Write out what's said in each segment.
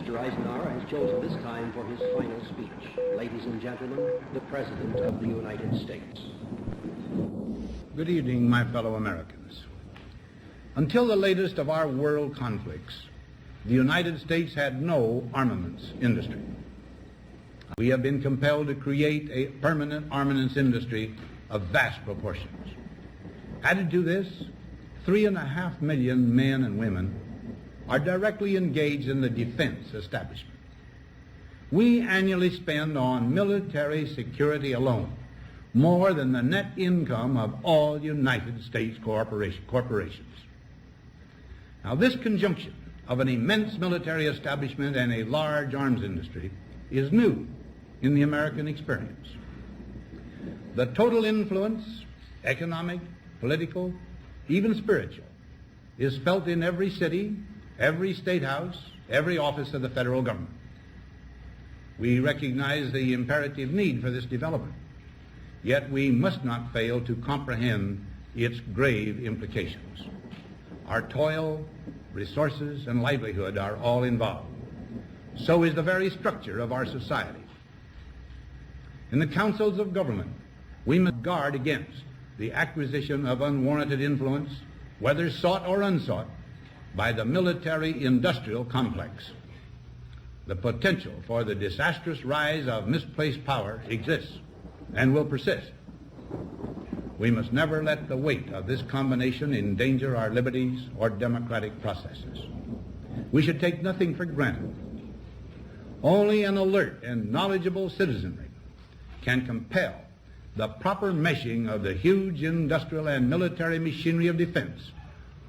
Mr. Eisenhower has chosen this time for his final speech. Ladies and gentlemen, the President of the United States. Good evening, my fellow Americans. Until the latest of our world conflicts, the United States had no armaments industry. We have been compelled to create a permanent armaments industry of vast proportions. Added to this, 3.5 million men and women are directly engaged in the defense establishment. We annually spend on military security alone more than the net income of all United States corporations. Now, this conjunction of an immense military establishment and a large arms industry is new in the American experience. The total influence, economic, political, even spiritual, is felt in every city, every state house, every office of the federal government. We recognize the imperative need for this development, yet we must not fail to comprehend its grave implications. Our toil, resources, and livelihood are all involved. So is the very structure of our society. In the councils of government, we must guard against the acquisition of unwarranted influence, whether sought or unsought, by the military-industrial complex. The potential for the disastrous rise of misplaced power exists and will persist. We must never let the weight of this combination endanger our liberties or democratic processes. We should take nothing for granted. Only an alert and knowledgeable citizenry can compel the proper meshing of the huge industrial and military machinery of defense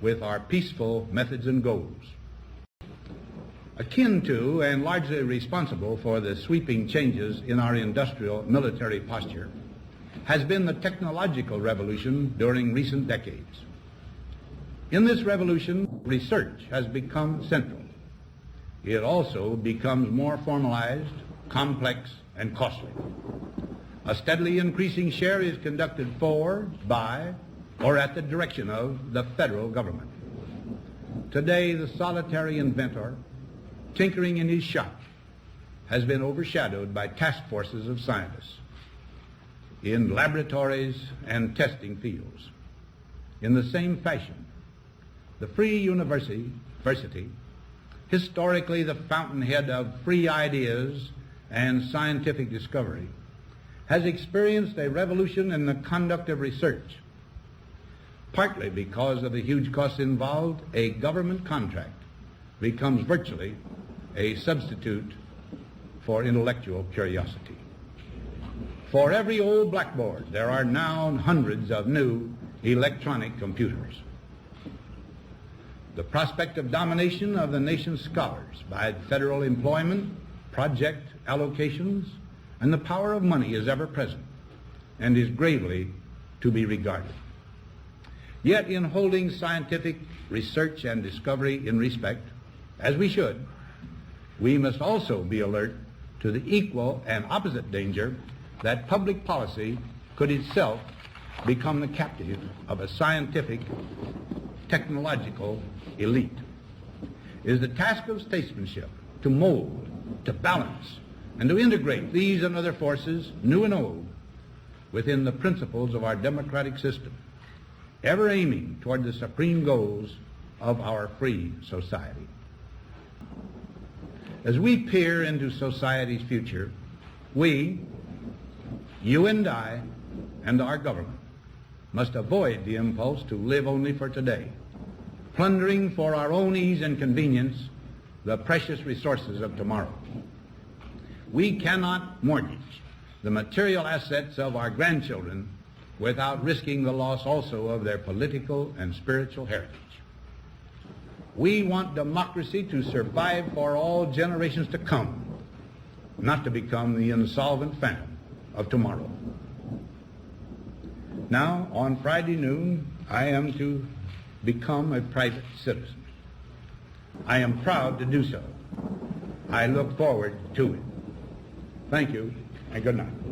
with our peaceful methods and goals. Akin to and largely responsible for the sweeping changes in our industrial military posture has been the technological revolution during recent decades. In this revolution, research has become central. It also becomes more formalized, complex, and costly. A steadily increasing share is conducted for, by, or at the direction of the federal government. Today, the solitary inventor, tinkering in his shop, has been overshadowed by task forces of scientists in laboratories and testing fields. In the same fashion, the free university, historically the fountainhead of free ideas and scientific discovery, has experienced a revolution in the conduct of research. Partly because of the huge costs involved, a government contract becomes virtually a substitute for intellectual curiosity. For every old blackboard, there are now hundreds of new electronic computers. The prospect of domination of the nation's scholars by federal employment, project allocations, and the power of money is ever present and is gravely to be regarded. Yet in holding scientific research and discovery in respect, as we should, we must also be alert to the equal and opposite danger that public policy could itself become the captive of a scientific, technological elite. It is the task of statesmanship to mold, to balance, and to integrate these and other forces, new and old, within the principles of our democratic system, ever aiming toward the supreme goals of our free society. As we peer into society's future, we, you and I, and our government, must avoid the impulse to live only for today, plundering for our own ease and convenience the precious resources of tomorrow. We cannot mortgage the material assets of our grandchildren without risking the loss also of their political and spiritual heritage. We want democracy to survive for all generations to come, not to become the insolvent phantom of tomorrow. Now, on Friday noon, I am to become a private citizen. I am proud to do so. I look forward to it. Thank you, and good night.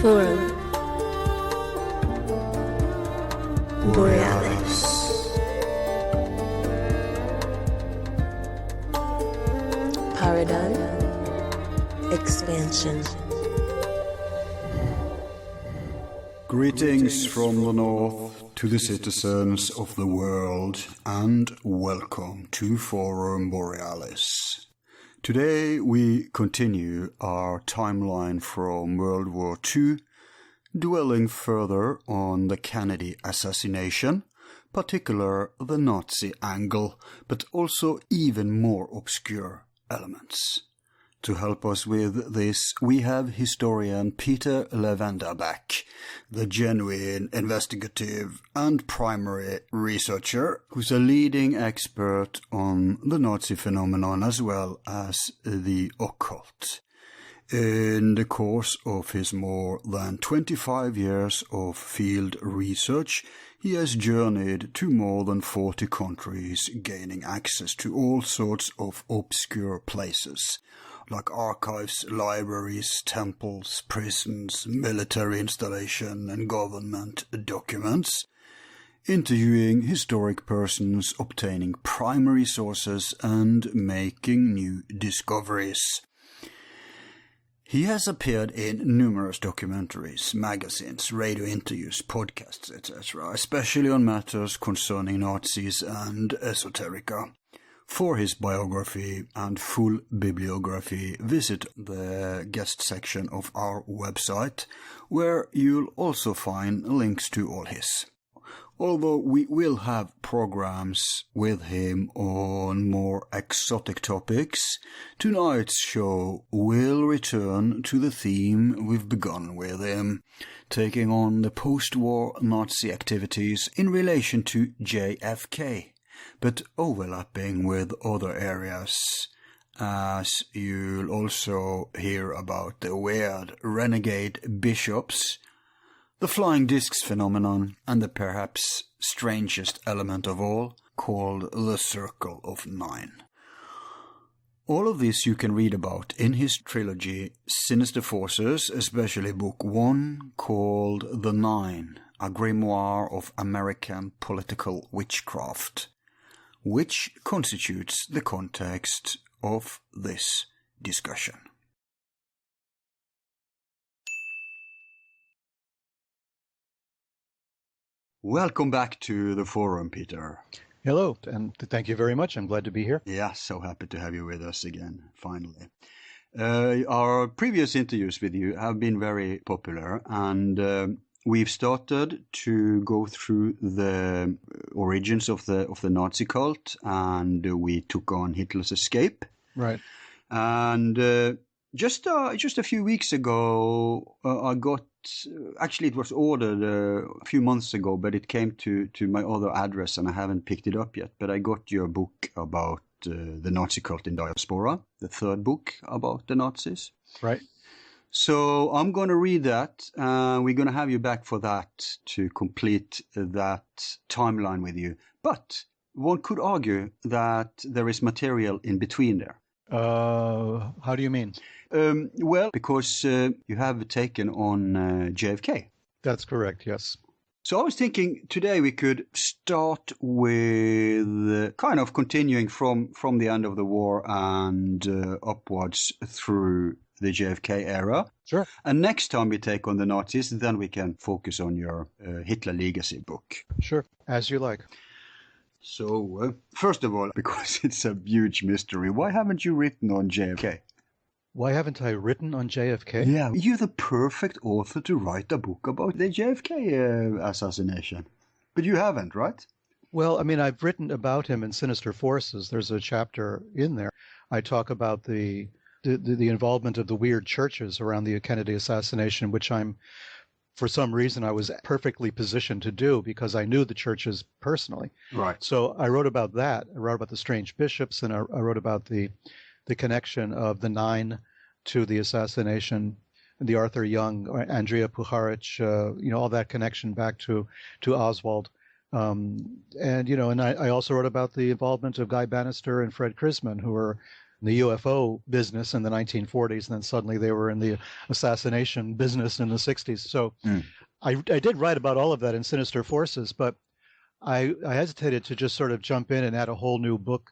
Forum Borealis. Paradigm Expansion. Greetings from the north to the citizens of the world, and welcome to Forum Borealis. Today we continue our timeline from World War II, dwelling further on the Kennedy assassination, particular the Nazi angle, but also even more obscure elements. To help us with this, we have historian Peter Levenda back, the genuine investigative and primary researcher who's a leading expert on the Nazi phenomenon as well as the occult. In the course of his more than 25 years of field research, he has journeyed to more than 40 countries, gaining access to all sorts of obscure places, like archives, libraries, temples, prisons, military installation, and government documents, interviewing historic persons, obtaining primary sources, and making new discoveries. He has appeared in numerous documentaries, magazines, radio interviews, podcasts, etc., especially on matters concerning Nazis and esoterica. For his biography and full bibliography, visit the guest section of our website, where you'll also find links to all his. Although we will have programs with him on more exotic topics, tonight's show will return to the theme we've begun with him, taking on the post-war Nazi activities in relation to JFK, but overlapping with other areas, as you'll also hear about the weird renegade bishops, the flying discs phenomenon, and the perhaps strangest element of all, called the Circle of Nine. All of this you can read about in his trilogy Sinister Forces, especially Book 1, called The Nine, a grimoire of American political witchcraft, which constitutes the context of this discussion. Welcome back to the forum, Peter. Hello, and thank you very much. I'm glad to be here. Yeah, so happy to have you with us again, finally. Our previous interviews with you have been very popular, and we've started to go through the origins of the Nazi cult, and we took on Hitler's escape. Right. And just a few weeks ago, I got. Actually, it was ordered a few months ago, but it came to my other address, and I haven't picked it up yet. But I got your book about the Nazi cult in diaspora, the third book about the Nazis. Right. So I'm going to read that. We're going to have you back for that to complete that timeline with you. But one could argue that there is material in between there. How do you mean? Well, because you have taken on JFK. That's correct, yes. So I was thinking today we could start with kind of continuing from the end of the war and upwards through the JFK era. Sure. And next time we take on the Nazis, then we can focus on your Hitler Legacy book. Sure, as you like. So, first of all, because it's a huge mystery, why haven't you written on JFK? Why haven't I written on JFK? Yeah, you're the perfect author to write a book about the JFK assassination. But you haven't, right? Well, I mean, I've written about him in Sinister Forces. There's a chapter in there. I talk about the involvement of the weird churches around the Kennedy assassination, which for some reason, I was perfectly positioned to do because I knew the churches personally. Right. So I wrote about that. I wrote about the strange bishops, and I wrote about the connection of the Nine to the assassination, the Arthur Young, Andrea Puharich, all that connection back to Oswald. And I also wrote about the involvement of Guy Bannister and Fred Krisman, who were the UFO business in the 1940s, and then suddenly they were in the assassination business in the 60s. So I did write about all of that in Sinister Forces, but I hesitated to just sort of jump in and add a whole new book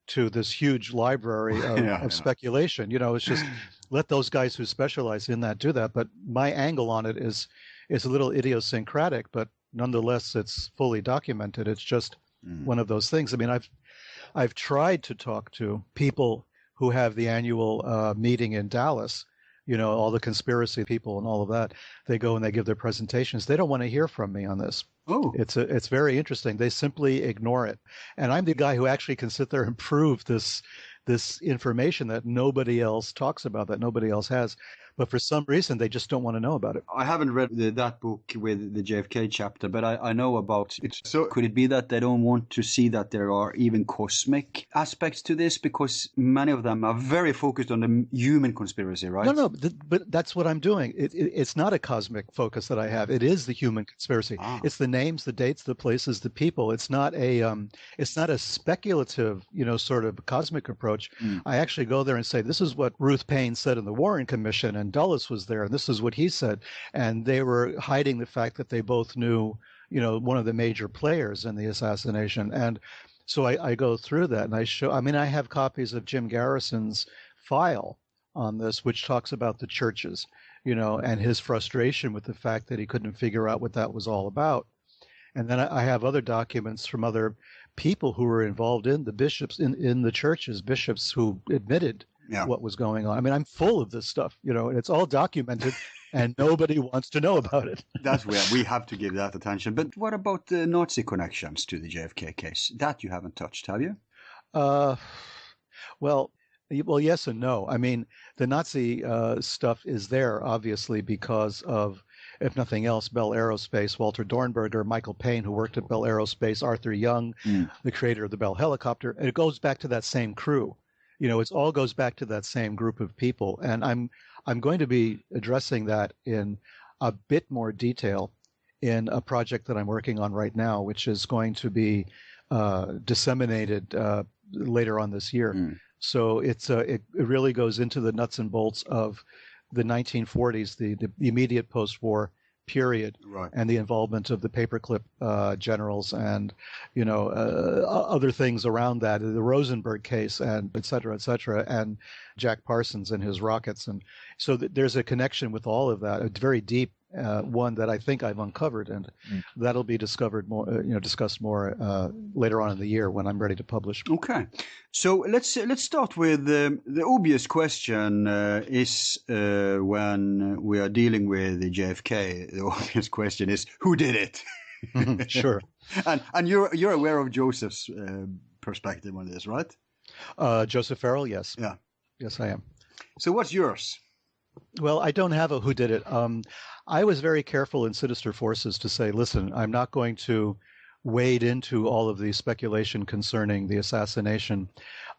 to this huge library of speculation. You know, it's just let those guys who specialize in that do that. But my angle on it is a little idiosyncratic, but nonetheless, it's fully documented. It's just one of those things. I mean, I've tried to talk to people who have the annual meeting in Dallas, you know, all the conspiracy people and all of that. They go and they give their presentations. They don't want to hear from me on this. Oh, It's very interesting. They simply ignore it. And I'm the guy who actually can sit there and prove this information that nobody else talks about, that nobody else has. But for some reason, they just don't want to know about it. I haven't read that book with the JFK chapter, but I know about it. So could it be that they don't want to see that there are even cosmic aspects to this? Because many of them are very focused on the human conspiracy, right? No, but that's what I'm doing. It's not a cosmic focus that I have. It is the human conspiracy. It's the names, the dates, the places, the people. It's not a speculative, you know, sort of cosmic approach. I actually go there and say, this is what Ruth Paine said in the Warren Commission, and Dulles was there, and this is what he said. And they were hiding the fact that they both knew, you know, one of the major players in the assassination. And so I go through that and I have copies of Jim Garrison's file on this, which talks about the churches, you know, and his frustration with the fact that he couldn't figure out what that was all about. And then I have other documents from other people who were involved in the bishops, in the churches, bishops who admitted what was going on. I mean, I'm full of this stuff, you know, and it's all documented and nobody wants to know about it. That's where we have to give that attention. But what about the Nazi connections to the JFK case? That you haven't touched, have you? Well, yes and no. I mean, the Nazi stuff is there, obviously, because of, if nothing else, Bell Aerospace, Walter Dornberger, Michael Payne, who worked at Bell Aerospace, Arthur Young, the creator of the Bell helicopter. And it goes back to that same crew. You know, it all goes back to that same group of people. And I'm going to be addressing that in a bit more detail in a project that I'm working on right now, which is going to be disseminated later on this year. So it really goes into the nuts and bolts of the 1940s, the immediate post-war period, and the involvement of the paperclip generals and, you know, other things around that, the Rosenberg case, and et cetera, and Jack Parsons and his rockets. And so there's a connection with all of that, a very deep one that I think I've uncovered, and that'll be discovered more, discussed more later on in the year when I'm ready to publish. Okay, so let's start with the obvious question is when we are dealing with the JFK, the obvious question is who did it? Sure. And you're aware of Joseph's perspective on this, right? Joseph Farrell, yes. Yeah. Yes, I am. So what's yours? Well, I don't have a who did it. I was very careful in Sinister Forces to say, listen, I'm not going to wade into all of the speculation concerning the assassination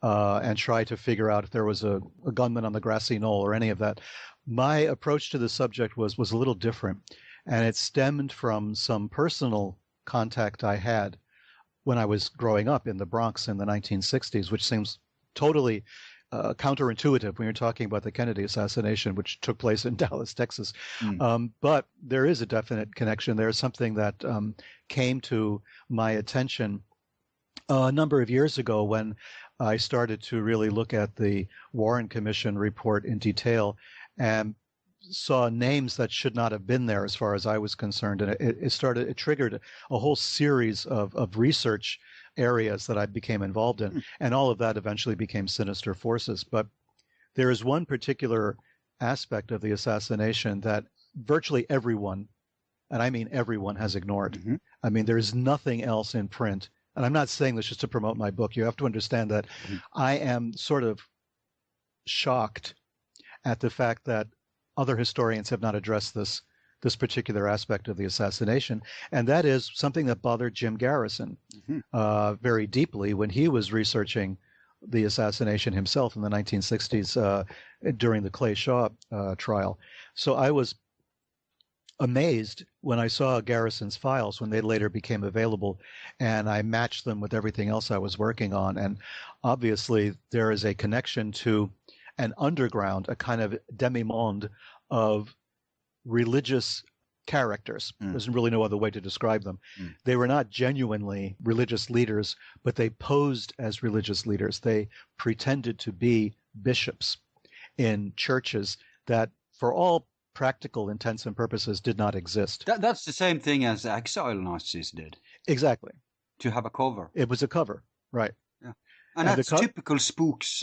and try to figure out if there was a gunman on the grassy knoll or any of that. My approach to the subject was a little different, and it stemmed from some personal contact I had when I was growing up in the Bronx in the 1960s, which seems totally counterintuitive when you're talking about the Kennedy assassination, which took place in Dallas, Texas. But there is a definite connection. There's something that came to my attention a number of years ago when I started to really look at the Warren Commission report in detail and saw names that should not have been there as far as I was concerned. And it triggered a whole series of research areas that I became involved in, and all of that eventually became Sinister Forces. But there is one particular aspect of the assassination that virtually everyone, and I mean everyone, has ignored. I mean, there's nothing else in print, and I'm not saying this just to promote my book. You have to understand that I am sort of shocked at the fact that other historians have not addressed this particular aspect of the assassination, and that is something that bothered Jim Garrison very deeply when he was researching the assassination himself in the 1960s during the Clay Shaw trial. So I was amazed when I saw Garrison's files when they later became available, and I matched them with everything else I was working on. And obviously, there is a connection to an underground, a kind of demi-monde of religious characters. There's really no other way to describe them. They were not genuinely religious leaders, but they posed as religious leaders. They pretended to be bishops in churches that, for all practical intents and purposes, did not exist. That's the same thing as exile Nazis did. Exactly. To have a cover. It was a cover, right. Yeah. And that's typical spooks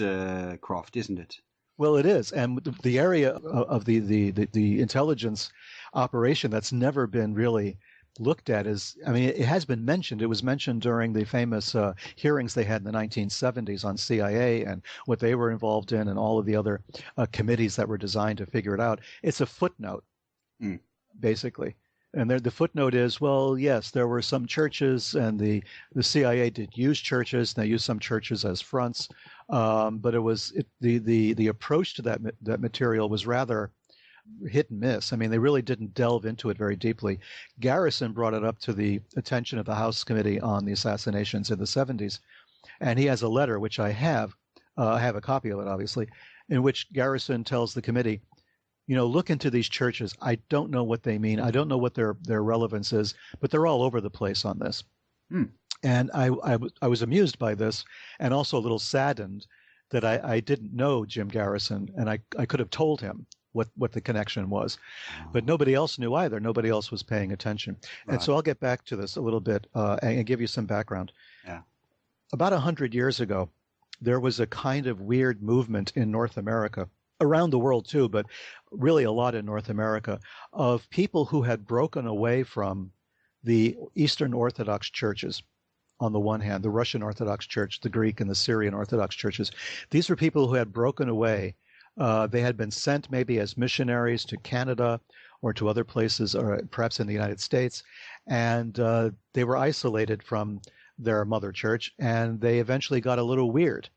craft, isn't it? Well, it is. And the area of the intelligence operation that's never been really looked at is, I mean, it has been mentioned. It was mentioned during the famous hearings they had in the 1970s on CIA and what they were involved in and all of the other committees that were designed to figure it out. It's a footnote, basically. And there, the footnote is, well, yes, there were some churches, and the CIA did use churches. And they used some churches as fronts, but the approach to that material was rather hit and miss. I mean, they really didn't delve into it very deeply. Garrison brought it up to the attention of the House Committee on the Assassinations in the 70s, and he has a letter, which I have a copy of it, obviously, in which Garrison tells the committee, look into these churches. I don't know what they mean. I don't know what their relevance is, but they're all over the place on this. And I was amused by this, and also a little saddened that I didn't know Jim Garrison, and I could have told him what the connection was. But nobody else knew either. Nobody else was paying attention. Right. And so I'll get back to this a little bit and give you some background. Yeah. About 100 years ago, there was a kind of weird movement in North America, around the world too, but really a lot in North America, of people who had broken away from the Eastern Orthodox churches. On the one hand, the Russian Orthodox Church, the Greek and the Syrian Orthodox churches. These were people who had broken away. They had been sent maybe as missionaries to Canada or to other places, or perhaps in the United States, and they were isolated from their mother church, and they eventually got a little weird.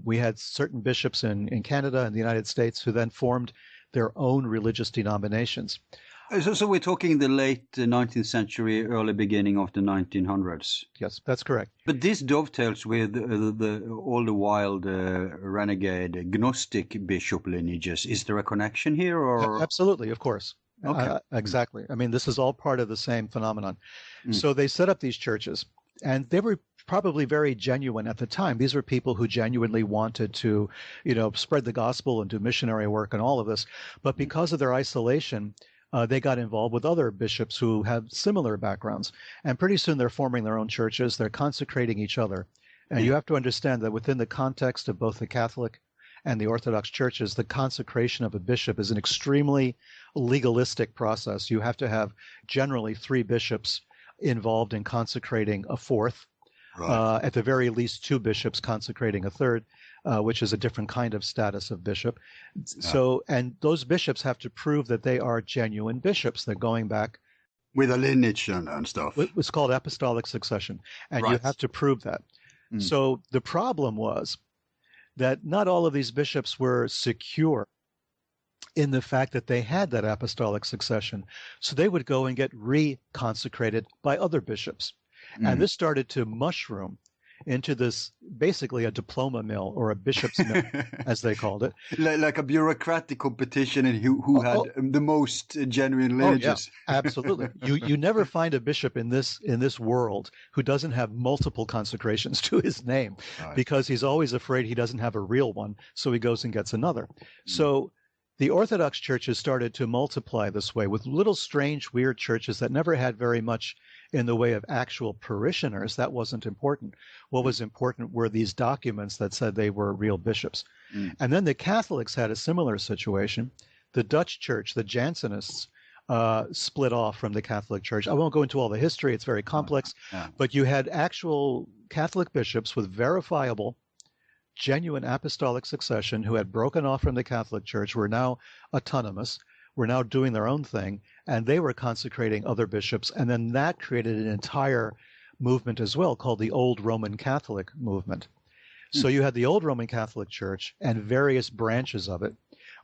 We had certain bishops in Canada and the United States who then formed their own religious denominations. So we're talking the late 19th century, early beginning of the 1900s. Yes, that's correct. But this dovetails with all the wild renegade Gnostic bishop lineages. Is there a connection here? Or Absolutely, of course. Okay. Exactly. I mean, this is all part of the same phenomenon. So they set up these churches, and they were probably very genuine at the time. These were people who genuinely wanted to, spread the gospel and do missionary work and all of this. But because of their isolation, they got involved with other bishops who have similar backgrounds. And pretty soon they're forming their own churches. They're consecrating each other. And you have to understand that within the context of both the Catholic and the Orthodox churches, the consecration of a bishop is an extremely legalistic process. You have to have generally 3 bishops involved in consecrating a fourth. Right. At the very least, 2 bishops consecrating a third, which is a different kind of status of bishop. Yeah. So, and those bishops have to prove that they are genuine bishops. They're going back with a lineage and stuff. It's called apostolic succession, and right. You have to prove that. So the problem was that not all of these bishops were secure in the fact that they had that apostolic succession. So they would go and get reconsecrated by other bishops. And this started to mushroom into this, basically a diploma mill, or a bishop's mill, as they called it. Like a bureaucratic competition in who had the most genuine lineages. Oh, yeah, absolutely. You never find a bishop in this world who doesn't have multiple consecrations to his name, right. Because he's always afraid he doesn't have a real one, so he goes and gets another. So the Orthodox churches started to multiply this way, with little strange, weird churches that never had very much in the way of actual parishioners. That wasn't important. What was important were these documents that said they were real bishops. And then the Catholics had a similar situation. The Dutch church, the Jansenists, split off from the Catholic Church. I won't go into all the history. It's very complex. But you had actual Catholic bishops with verifiable, genuine apostolic succession who had broken off from the Catholic Church, were now autonomous, were now doing their own thing, and they were consecrating other bishops. And then that created an entire movement as well called the Old Roman Catholic movement. So you had the Old Roman Catholic Church and various branches of it,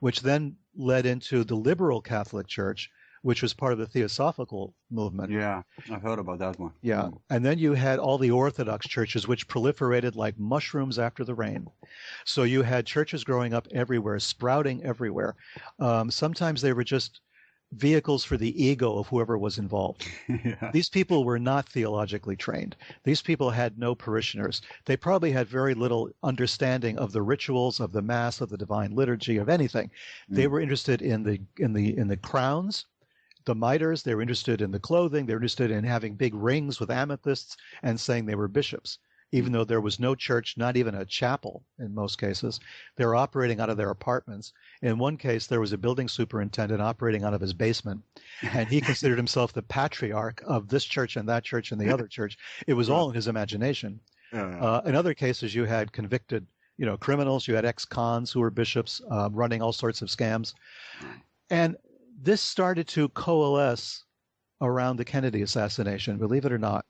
which then led into the Liberal Catholic Church, which was part of the Theosophical movement. Yeah, I've heard about that one. Yeah. And then you had all the Orthodox churches, which proliferated like mushrooms after the rain. So you had churches growing up everywhere, sprouting everywhere. Sometimes they were just vehicles for the ego of whoever was involved. Yeah. These people were not theologically trained. These people had no parishioners. They probably had very little understanding of the rituals, of the Mass, of the Divine Liturgy, of anything. They were interested in the crowns, the miters. They were interested in the clothing. They were interested in having big rings with amethysts and saying they were bishops. Even though there was no church, not even a chapel in most cases, they were operating out of their apartments. In one case, there was a building superintendent operating out of his basement, and he considered himself the patriarch of this church and that church and the other church. It was all in his imagination. In other cases, you had convicted, criminals. You had ex-cons who were bishops running all sorts of scams. And this started to coalesce around the Kennedy assassination, believe it or not.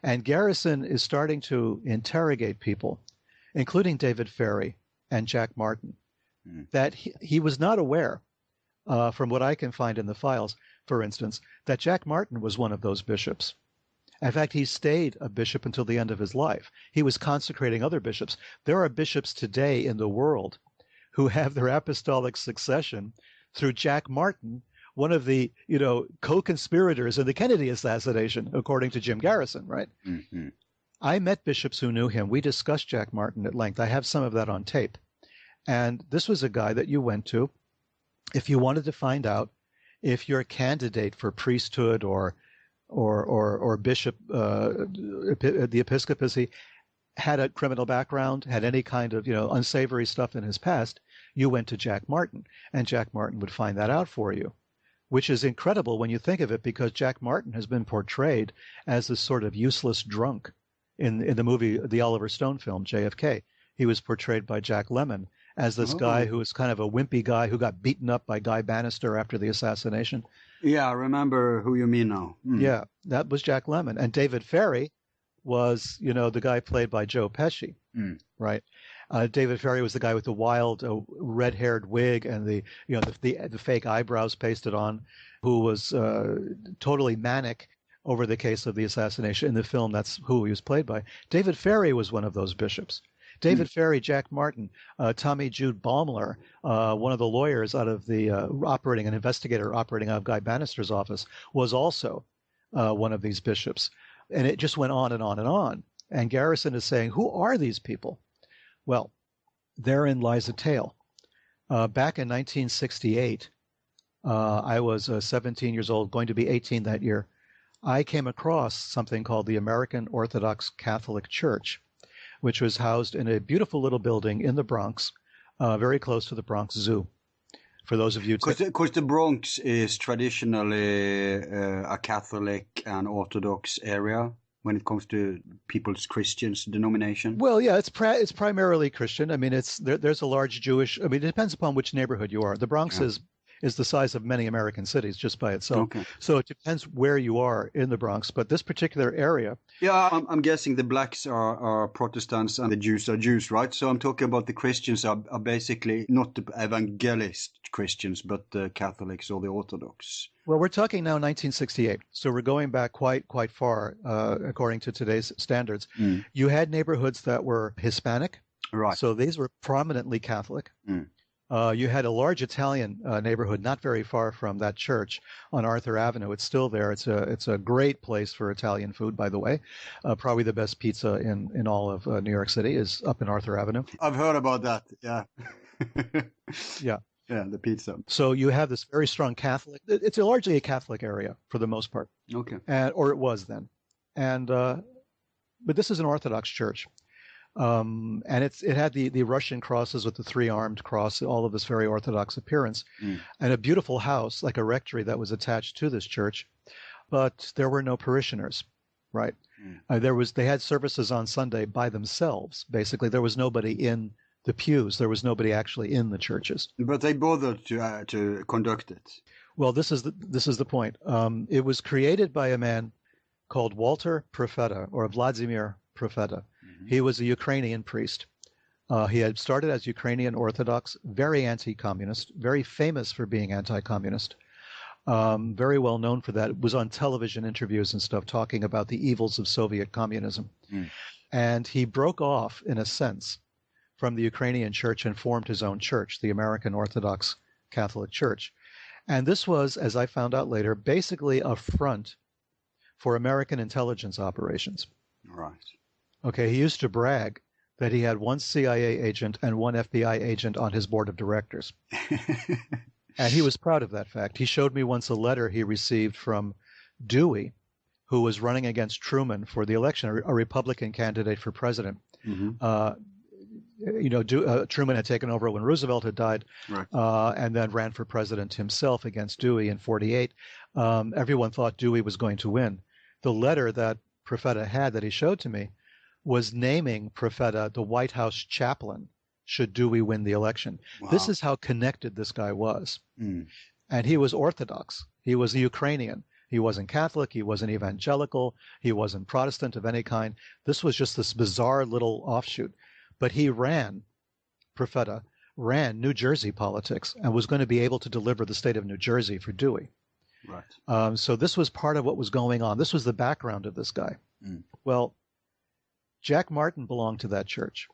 And Garrison is starting to interrogate people, including David Ferry and Jack Martin, that he was not aware, from what I can find in the files, for instance, that Jack Martin was one of those bishops. In fact, he stayed a bishop until the end of his life. He was consecrating other bishops. There are bishops today in the world who have their apostolic succession through Jack Martin, one of the, co-conspirators in the Kennedy assassination, according to Jim Garrison, right? Mm-hmm. I met bishops who knew him. We discussed Jack Martin at length. I have some of that on tape. And this was a guy that you went to if you wanted to find out if your candidate for priesthood or bishop, the episcopacy, had a criminal background, had any kind of, unsavory stuff in his past. You went to Jack Martin, and Jack Martin would find that out for you, which is incredible when you think of it, because Jack Martin has been portrayed as this sort of useless drunk in the movie, the Oliver Stone film, JFK. He was portrayed by Jack Lemmon as this guy who was kind of a wimpy guy who got beaten up by Guy Bannister after the assassination. Yeah, I remember who you mean now. Yeah, that was Jack Lemmon. And David Ferry was, the guy played by Joe Pesci, right? David Ferry was the guy with the wild red-haired wig and the fake eyebrows pasted on, who was totally manic over the case of the assassination. In the film, that's who he was played by. David Ferry was one of those bishops. David Ferry, Jack Martin, Tommy Jude Baumler, one of the lawyers out of the an investigator operating out of Guy Bannister's office, was also one of these bishops. And it just went on and on and on. And Garrison is saying, who are these people? Well, therein lies a tale. Back in 1968, I was 17 years old, going to be 18 that year. I came across something called the American Orthodox Catholic Church, which was housed in a beautiful little building in the Bronx, very close to the Bronx Zoo. For those of you... Because the Bronx is traditionally a Catholic and Orthodox area when it comes to people's Christians denomination? Well, yeah, it's primarily Christian. I mean, there's a large Jewish... I mean, it depends upon which neighborhood you are. The Bronx is the size of many American cities just by itself. Okay. So it depends where you are in the Bronx. But this particular area... Yeah, I'm guessing the blacks are Protestants and the Jews are Jews, right? So I'm talking about the Christians are basically not the evangelist Christians, but the Catholics or the Orthodox. Well, we're talking now 1968. So we're going back quite far, according to today's standards. You had neighborhoods that were Hispanic. Right. So these were prominently Catholic. You had a large Italian neighborhood not very far from that church on Arthur Avenue. It's still there. It's a great place for Italian food, by the way. Probably the best pizza in all of New York City is up in Arthur Avenue. I've heard about that. Yeah. Yeah. Yeah, the pizza. So you have this very strong Catholic. It's largely a Catholic area for the most part. Okay. Or it was then. And but this is an Orthodox church. And it had the Russian crosses with the three-armed cross, all of this very Orthodox appearance, and a beautiful house, like a rectory that was attached to this church, but there were no parishioners, right? They had services on Sunday by themselves. Basically, there was nobody in the pews. There was nobody actually in the churches. But they bothered to conduct it. Well, this is the point. It was created by a man called Walter Profeta, or Vladimir Profeta. He was a Ukrainian priest. He had started as Ukrainian Orthodox, very anti-communist, very famous for being anti-communist. very well known for that. It was on television interviews and stuff talking about the evils of Soviet communism. And he broke off, in a sense, from the Ukrainian church and formed his own church, the American Orthodox Catholic Church. And this was, as I found out later, basically a front for American intelligence operations. Right. Okay, he used to brag that he had one CIA agent and one FBI agent on his board of directors. And he was proud of that fact. He showed me once a letter he received from Dewey, who was running against Truman for the election, a Republican candidate for president. Truman had taken over when Roosevelt had died, right. And then ran for president himself against Dewey in 1948. Everyone thought Dewey was going to win. The letter that Profeta had that he showed to me was naming Profeta the White House chaplain should Dewey win the election. Wow. This is how connected this guy was. And he was Orthodox. He was a Ukrainian. He wasn't Catholic. He wasn't evangelical. He wasn't Protestant of any kind. This was just this bizarre little offshoot. But he Profeta ran New Jersey politics and was going to be able to deliver the state of New Jersey for Dewey. Right. So this was part of what was going on. This was the background of this guy. Well, Jack Martin belonged to that church.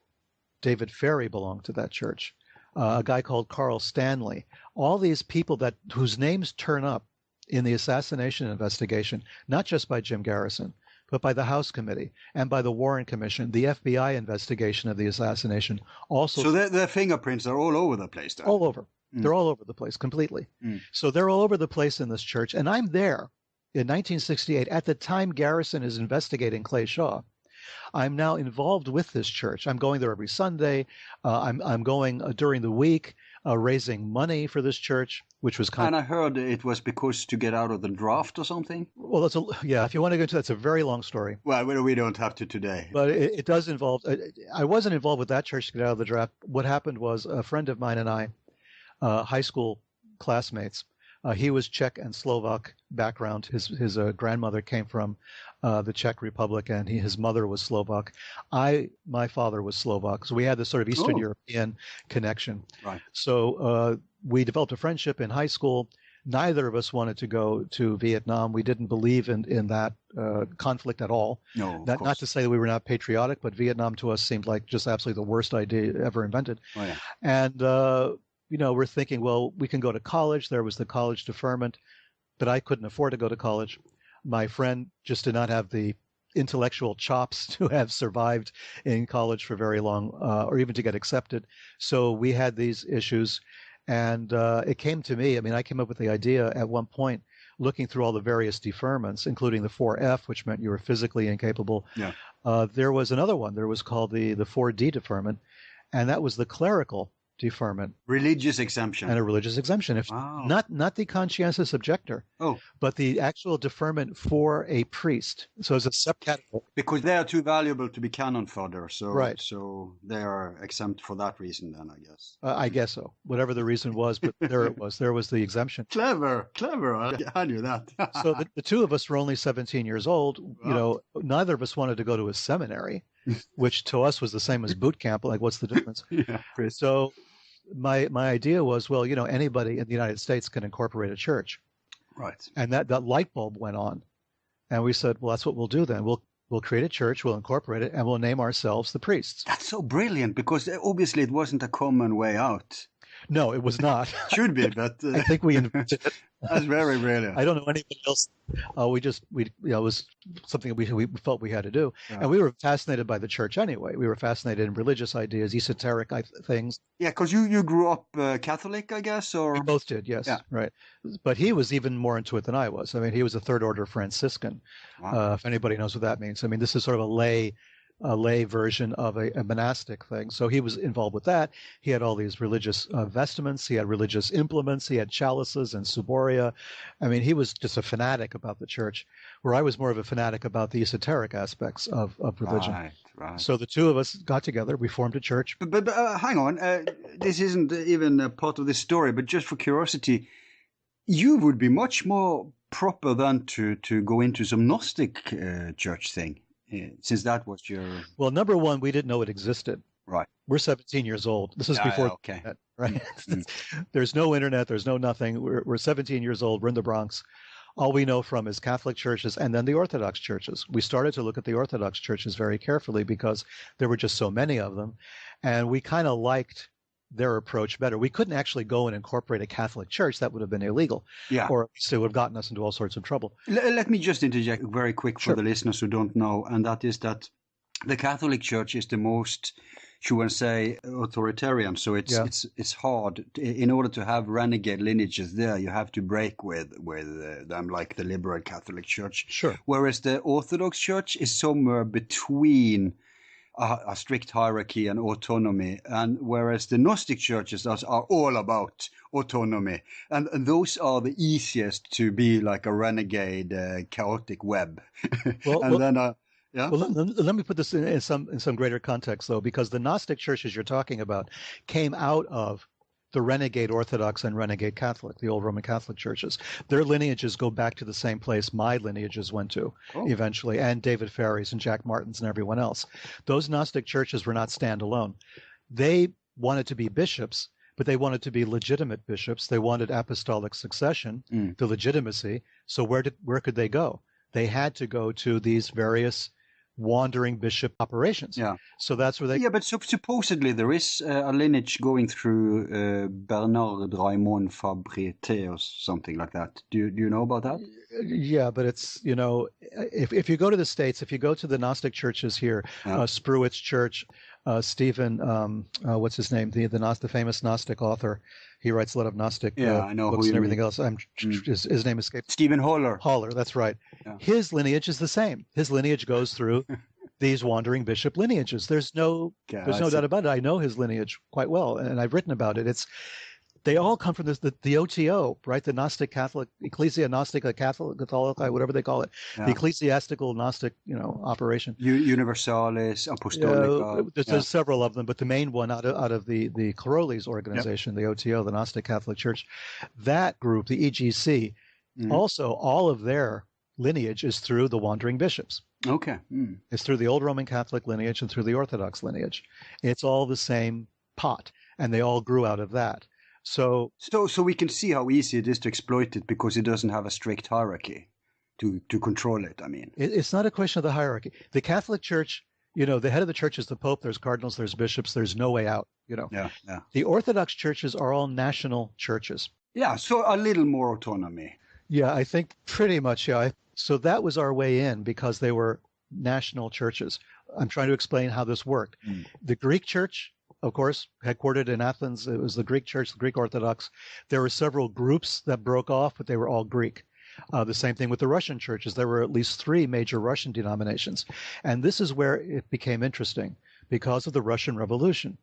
David Ferry belonged to that church. A guy called Carl Stanley. All these people whose names turn up in the assassination investigation, not just by Jim Garrison, but by the House Committee and by the Warren Commission, the FBI investigation of the assassination. Also, so their fingerprints are all over the place, then? All over. They're all over the place, completely. So they're all over the place in this church. And I'm there in 1968. At the time Garrison is investigating Clay Shaw, I'm now involved with this church. I'm going there every Sunday. I'm going during the week, raising money for this church, which was And I heard it was because to get out of the draft or something? Well, if you want to go into that's a very long story. Well, we don't have to today. But it does involve, I wasn't involved with that church to get out of the draft. What happened was a friend of mine and I, high school classmates, he was Czech and Slovak background. His grandmother came from the Czech Republic, and his mother was Slovak. My father was Slovak, so we had this sort of Eastern European connection. Right. So we developed a friendship in high school. Neither of us wanted to go to Vietnam. We didn't believe in that conflict at all. No, not to say that we were not patriotic, but Vietnam to us seemed like just absolutely the worst idea ever invented. Oh, yeah. And we're thinking, well, we can go to college. There was the college deferment, but I couldn't afford to go to college. My friend just did not have the intellectual chops to have survived in college for very long, or even to get accepted. So we had these issues, and it came to me. I mean, I came up with the idea at one point, looking through all the various deferments, including the 4F, which meant you were physically incapable. Yeah. There was another one. There was called the 4D deferment, and that was the clerical deferment. Religious exemption. And a religious exemption. Not the conscientious objector, but the actual deferment for a priest. So it's a subcategory. Because they are too valuable to be cannon fodder. So, right. So they are exempt for that reason then, I guess. I guess so. Whatever the reason was, but there it was. There was the exemption. Clever. I knew that. So the two of us were only 17 years old. Wow. Neither of us wanted to go to a seminary, which to us was the same as boot camp. Like, what's the difference? Yeah. So my idea was, well, anybody in the United States can incorporate a church. Right. And that light bulb went on. And we said, well, that's what we'll do then. We'll create a church, we'll incorporate it, and we'll name ourselves the priests. That's so brilliant, because obviously it wasn't a common way out. No, it was not. Should be, but I think we invented it. That's very brilliant. I don't know anybody else. It was something we felt we had to do, yeah. And we were fascinated by the church anyway. We were fascinated in religious ideas, esoteric things. Yeah, because you grew up Catholic, I guess, or we both did. Yes, yeah. Right. But he was even more into it than I was. I mean, he was a third order Franciscan. Wow. If anybody knows what that means. I mean, this is sort of a lay version of a monastic thing. So he was involved with that. He had all these religious vestments. He had religious implements. He had chalices and suboria. I mean, he was just a fanatic about the church, where I was more of a fanatic about the esoteric aspects of religion. Right. So the two of us got together. We formed a church. But hang on. This isn't even a part of this story, but just for curiosity, you would be much more proper than to go into some Gnostic church thing. Yeah, since that was your... Well, number one, we didn't know it existed. Right. We're 17 years old. This is before okay. the internet, right? There's no internet. There's no nothing. We're 17 years old. We're in the Bronx. All we know from is Catholic churches and then the Orthodox churches. We started to look at the Orthodox churches very carefully because there were just so many of them. And we kind of liked their approach better. We couldn't actually go and incorporate a Catholic church. That would have been illegal. Yeah. Or at least it would have gotten us into all sorts of trouble. Let me just interject very quick for Sure. the listeners who don't know, and that is that the Catholic Church is the most, should one say, authoritarian. So it's hard. In order to have renegade lineages there, you have to break with them, like the liberal Catholic Church. Sure. Whereas the Orthodox Church is somewhere between a strict hierarchy and autonomy, and whereas the Gnostic churches are all about autonomy, and those are the easiest to be like a renegade, chaotic web. Yeah. Well, let me put this in some greater context, though, because the Gnostic churches you're talking about came out of the renegade Orthodox and renegade Catholic, the old Roman Catholic churches. Their lineages go back to the same place my lineages went to eventually, and David Ferry's and Jack Martin's and everyone else. Those Gnostic churches were not standalone. They wanted to be bishops, but they wanted to be legitimate bishops. They wanted apostolic succession, the legitimacy. So where could they go? They had to go to these various wandering bishop operations. Yeah. So that's where they... Yeah, but supposedly there is a lineage going through Bernard Raymond Fabrité or something like that. Do you know about that? Yeah, but it's, if you go to the States, if you go to the Gnostic churches here, Spruitt's Church, Stephen, what's his name? The famous Gnostic author. He writes a lot of Gnostic I know books who and you everything mean. else. His name escapes. Stephen Haller. Haller, that's right. Yeah. His lineage is the same. His lineage goes through these wandering bishop lineages. There's no doubt about it. I know his lineage quite well, and I've written about it. They all come from the OTO, right? The Gnostic Catholic, Ecclesia Gnostica Catholic, whatever they call it, the ecclesiastical Gnostic, operation. Universalis, Apostolica. There's several of them, but the main one out of the Caroli's organization, the OTO, the Gnostic Catholic Church, that group, the EGC, also all of their lineage is through the wandering bishops. Okay. It's through the old Roman Catholic lineage and through the Orthodox lineage. It's all the same pot, and they all grew out of that. So we can see how easy it is to exploit it because it doesn't have a strict hierarchy to control it. I mean, it's not a question of the hierarchy. The Catholic Church, the head of the church is the Pope. There's cardinals, there's bishops. There's no way out. Yeah. The Orthodox churches are all national churches. Yeah, so a little more autonomy. Yeah, I think pretty much. Yeah. So that was our way in because they were national churches. I'm trying to explain how this worked. The Greek Church, of course, headquartered in Athens. It was the Greek Church, the Greek Orthodox. There were several groups that broke off, but they were all Greek. The same thing with the Russian churches. There were at least 3 major Russian denominations. And this is where it became interesting because of the Russian Revolution.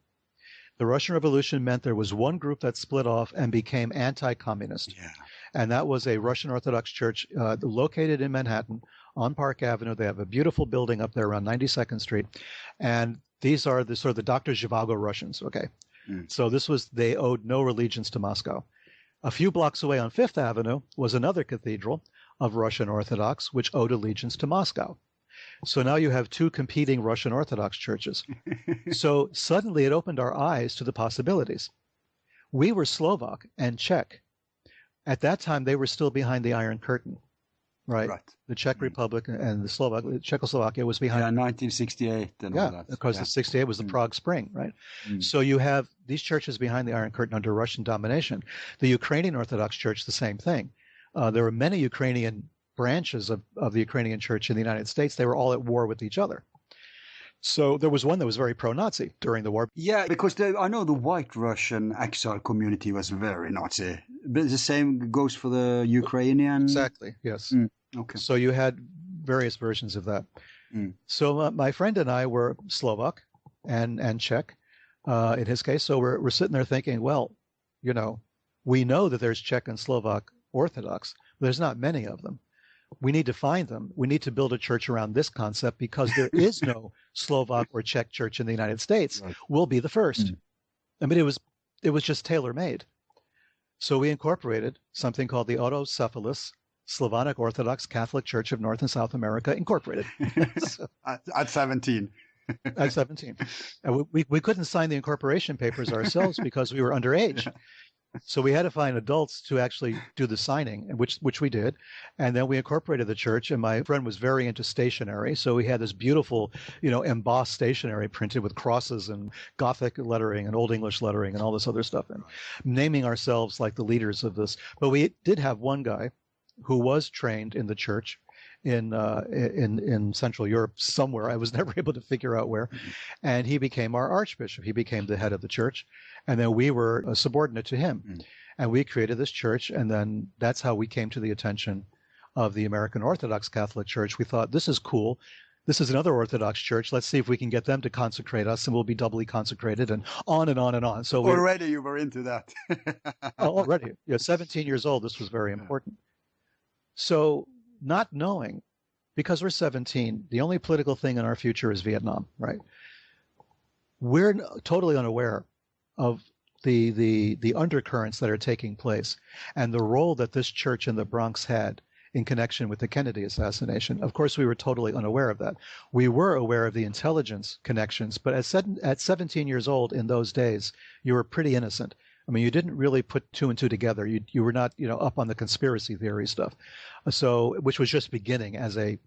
The Russian Revolution meant there was one group that split off and became anti-communist. Yeah. And that was a Russian Orthodox church located in Manhattan on Park Avenue. They have a beautiful building up there around 92nd Street. And these are the sort of the Dr. Zhivago Russians, okay? So they owed no allegiance to Moscow. A few blocks away on Fifth Avenue was another cathedral of Russian Orthodox, which owed allegiance to Moscow. So now you have 2 competing Russian Orthodox churches. So suddenly it opened our eyes to the possibilities. We were Slovak and Czech. At that time, they were still behind the Iron Curtain. Right. The Czech Republic and the Czechoslovakia was behind. Yeah, 1968 and all that. Of course, the 68 was the Prague Spring, right? So you have these churches behind the Iron Curtain under Russian domination. The Ukrainian Orthodox Church, the same thing. There were many Ukrainian branches of the Ukrainian Church in the United States. They were all at war with each other. So there was one that was very pro-Nazi during the war. Yeah, because I know the white Russian exile community was very Nazi. But the same goes for the Ukrainian? Exactly, yes. Okay. So you had various versions of that. So my friend and I were Slovak and Czech in his case. So we're sitting there thinking, well, we know that there's Czech and Slovak Orthodox. There's not many of them. We need to find them. We need to build a church around this concept because there is no Slovak or Czech church in the United States. Right. We'll be the first. I mean, it was just tailor-made. So we incorporated something called the Autocephalous Slavonic Orthodox Catholic Church of North and South America, Incorporated. At 17. At 17. And we couldn't sign the incorporation papers ourselves because we were underage. So we had to find adults to actually do the signing, which we did. And then we incorporated the church, and my friend was very into stationery. So we had this beautiful, embossed stationery printed with crosses and Gothic lettering and Old English lettering and all this other stuff, and naming ourselves like the leaders of this. But we did have one guy who was trained in the church in Central Europe somewhere. I was never able to figure out where. And he became our archbishop. He became the head of the church. And then we were a subordinate to him. And we created this church. And then that's how we came to the attention of the American Orthodox Catholic Church. We thought, this is cool. This is another Orthodox church. Let's see if we can get them to consecrate us, and we'll be doubly consecrated, and on and on and on. So already you were into that. Already. 17 years old, this was very important. So not knowing, because we're 17, the only political thing in our future is Vietnam, right? We're totally unaware of the undercurrents that are taking place and the role that this church in the Bronx had in connection with the Kennedy assassination. Of course, we were totally unaware of that. We were aware of the intelligence connections, but at 17 years old in those days, you were pretty innocent. I mean, you didn't really put two and two together. You were not, up on the conspiracy theory stuff. So, which was just beginning as an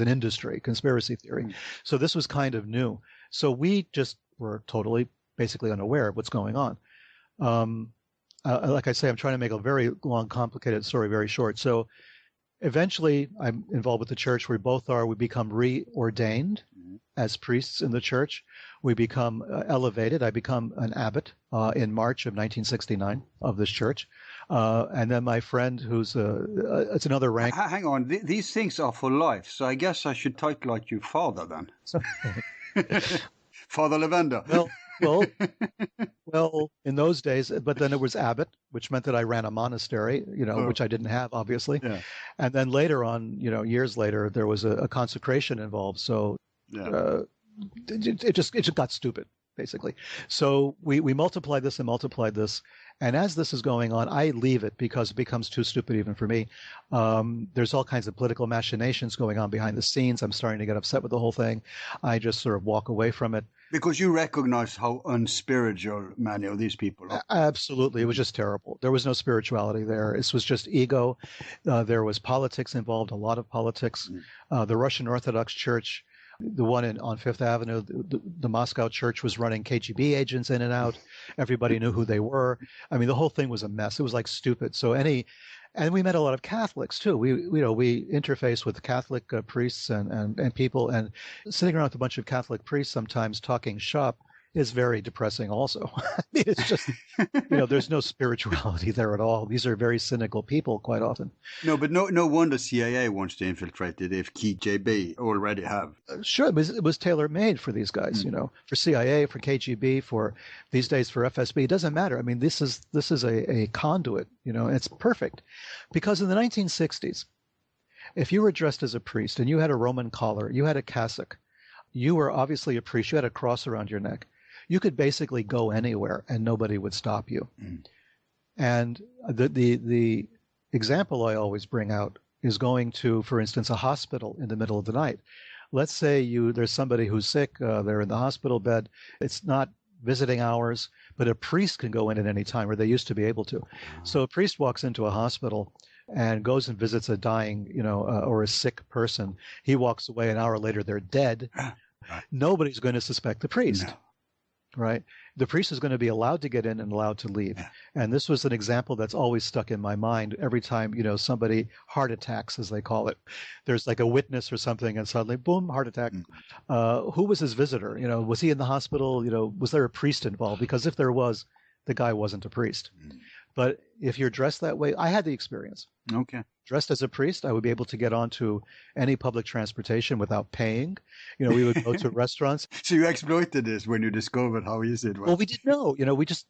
industry, conspiracy theory. So this was kind of new. So we just were totally, basically unaware of what's going on. Like I say, I'm trying to make a very long, complicated story very short. So eventually I'm involved with the church. We both are. We become reordained as priests in the church. We become elevated. I become an abbot in March of 1969 of this church. And then my friend, who's it's another rank. Hang on. These things are for life. So I guess I should title like you father then. Father Levenda. Well, in those days, but then it was abbot, which meant that I ran a monastery, which I didn't have, obviously. Yeah. And then later on, years later, there was a consecration involved. So it just got stupid, basically. So we multiplied this and multiplied this. And as this is going on, I leave it because it becomes too stupid even for me. There's all kinds of political machinations going on behind the scenes. I'm starting to get upset with the whole thing. I just sort of walk away from it. Because you recognize how unspiritual many of these people are. Absolutely. It was just terrible. There was no spirituality there. This was just ego. There was politics involved, a lot of politics. The Russian Orthodox Church, the one on Fifth Avenue, the Moscow church was running KGB agents in and out. Everybody knew who they were. I mean, the whole thing was a mess. It was like stupid. And we met a lot of Catholics too. We interface with Catholic priests and people, and sitting around with a bunch of Catholic priests sometimes talking shop is very depressing also. I mean, it's just, there's no spirituality there at all. These are very cynical people quite often. No, but no wonder CIA wants to infiltrate it if KGB already have. Sure, it was tailor-made for these guys, for CIA, for KGB, for these days for FSB. It doesn't matter. I mean, this is a conduit, it's perfect. Because in the 1960s, if you were dressed as a priest and you had a Roman collar, you had a cassock, you were obviously a priest, you had a cross around your neck, you could basically go anywhere and nobody would stop you. And the example I always bring out is going to, for instance, a hospital in the middle of the night. Let's say there's somebody who's sick, they're in the hospital bed. It's not visiting hours, but a priest can go in at any time, or they used to be able to. So a priest walks into a hospital and goes and visits a dying, or a sick person. He walks away, an hour later, they're dead. Nobody's going to suspect the priest. No. Right? The priest is going to be allowed to get in and allowed to leave. Yeah. And this was an example that's always stuck in my mind every time, somebody heart attacks, as they call it. There's like a witness or something and suddenly, boom, heart attack. Who was his visitor? Was he in the hospital? Was there a priest involved? Because if there was, the guy wasn't a priest. But if you're dressed that way, I had the experience. Okay. Dressed as a priest, I would be able to get onto any public transportation without paying. We would go to restaurants. So you exploited this when you discovered how easy it was. Well, we didn't know.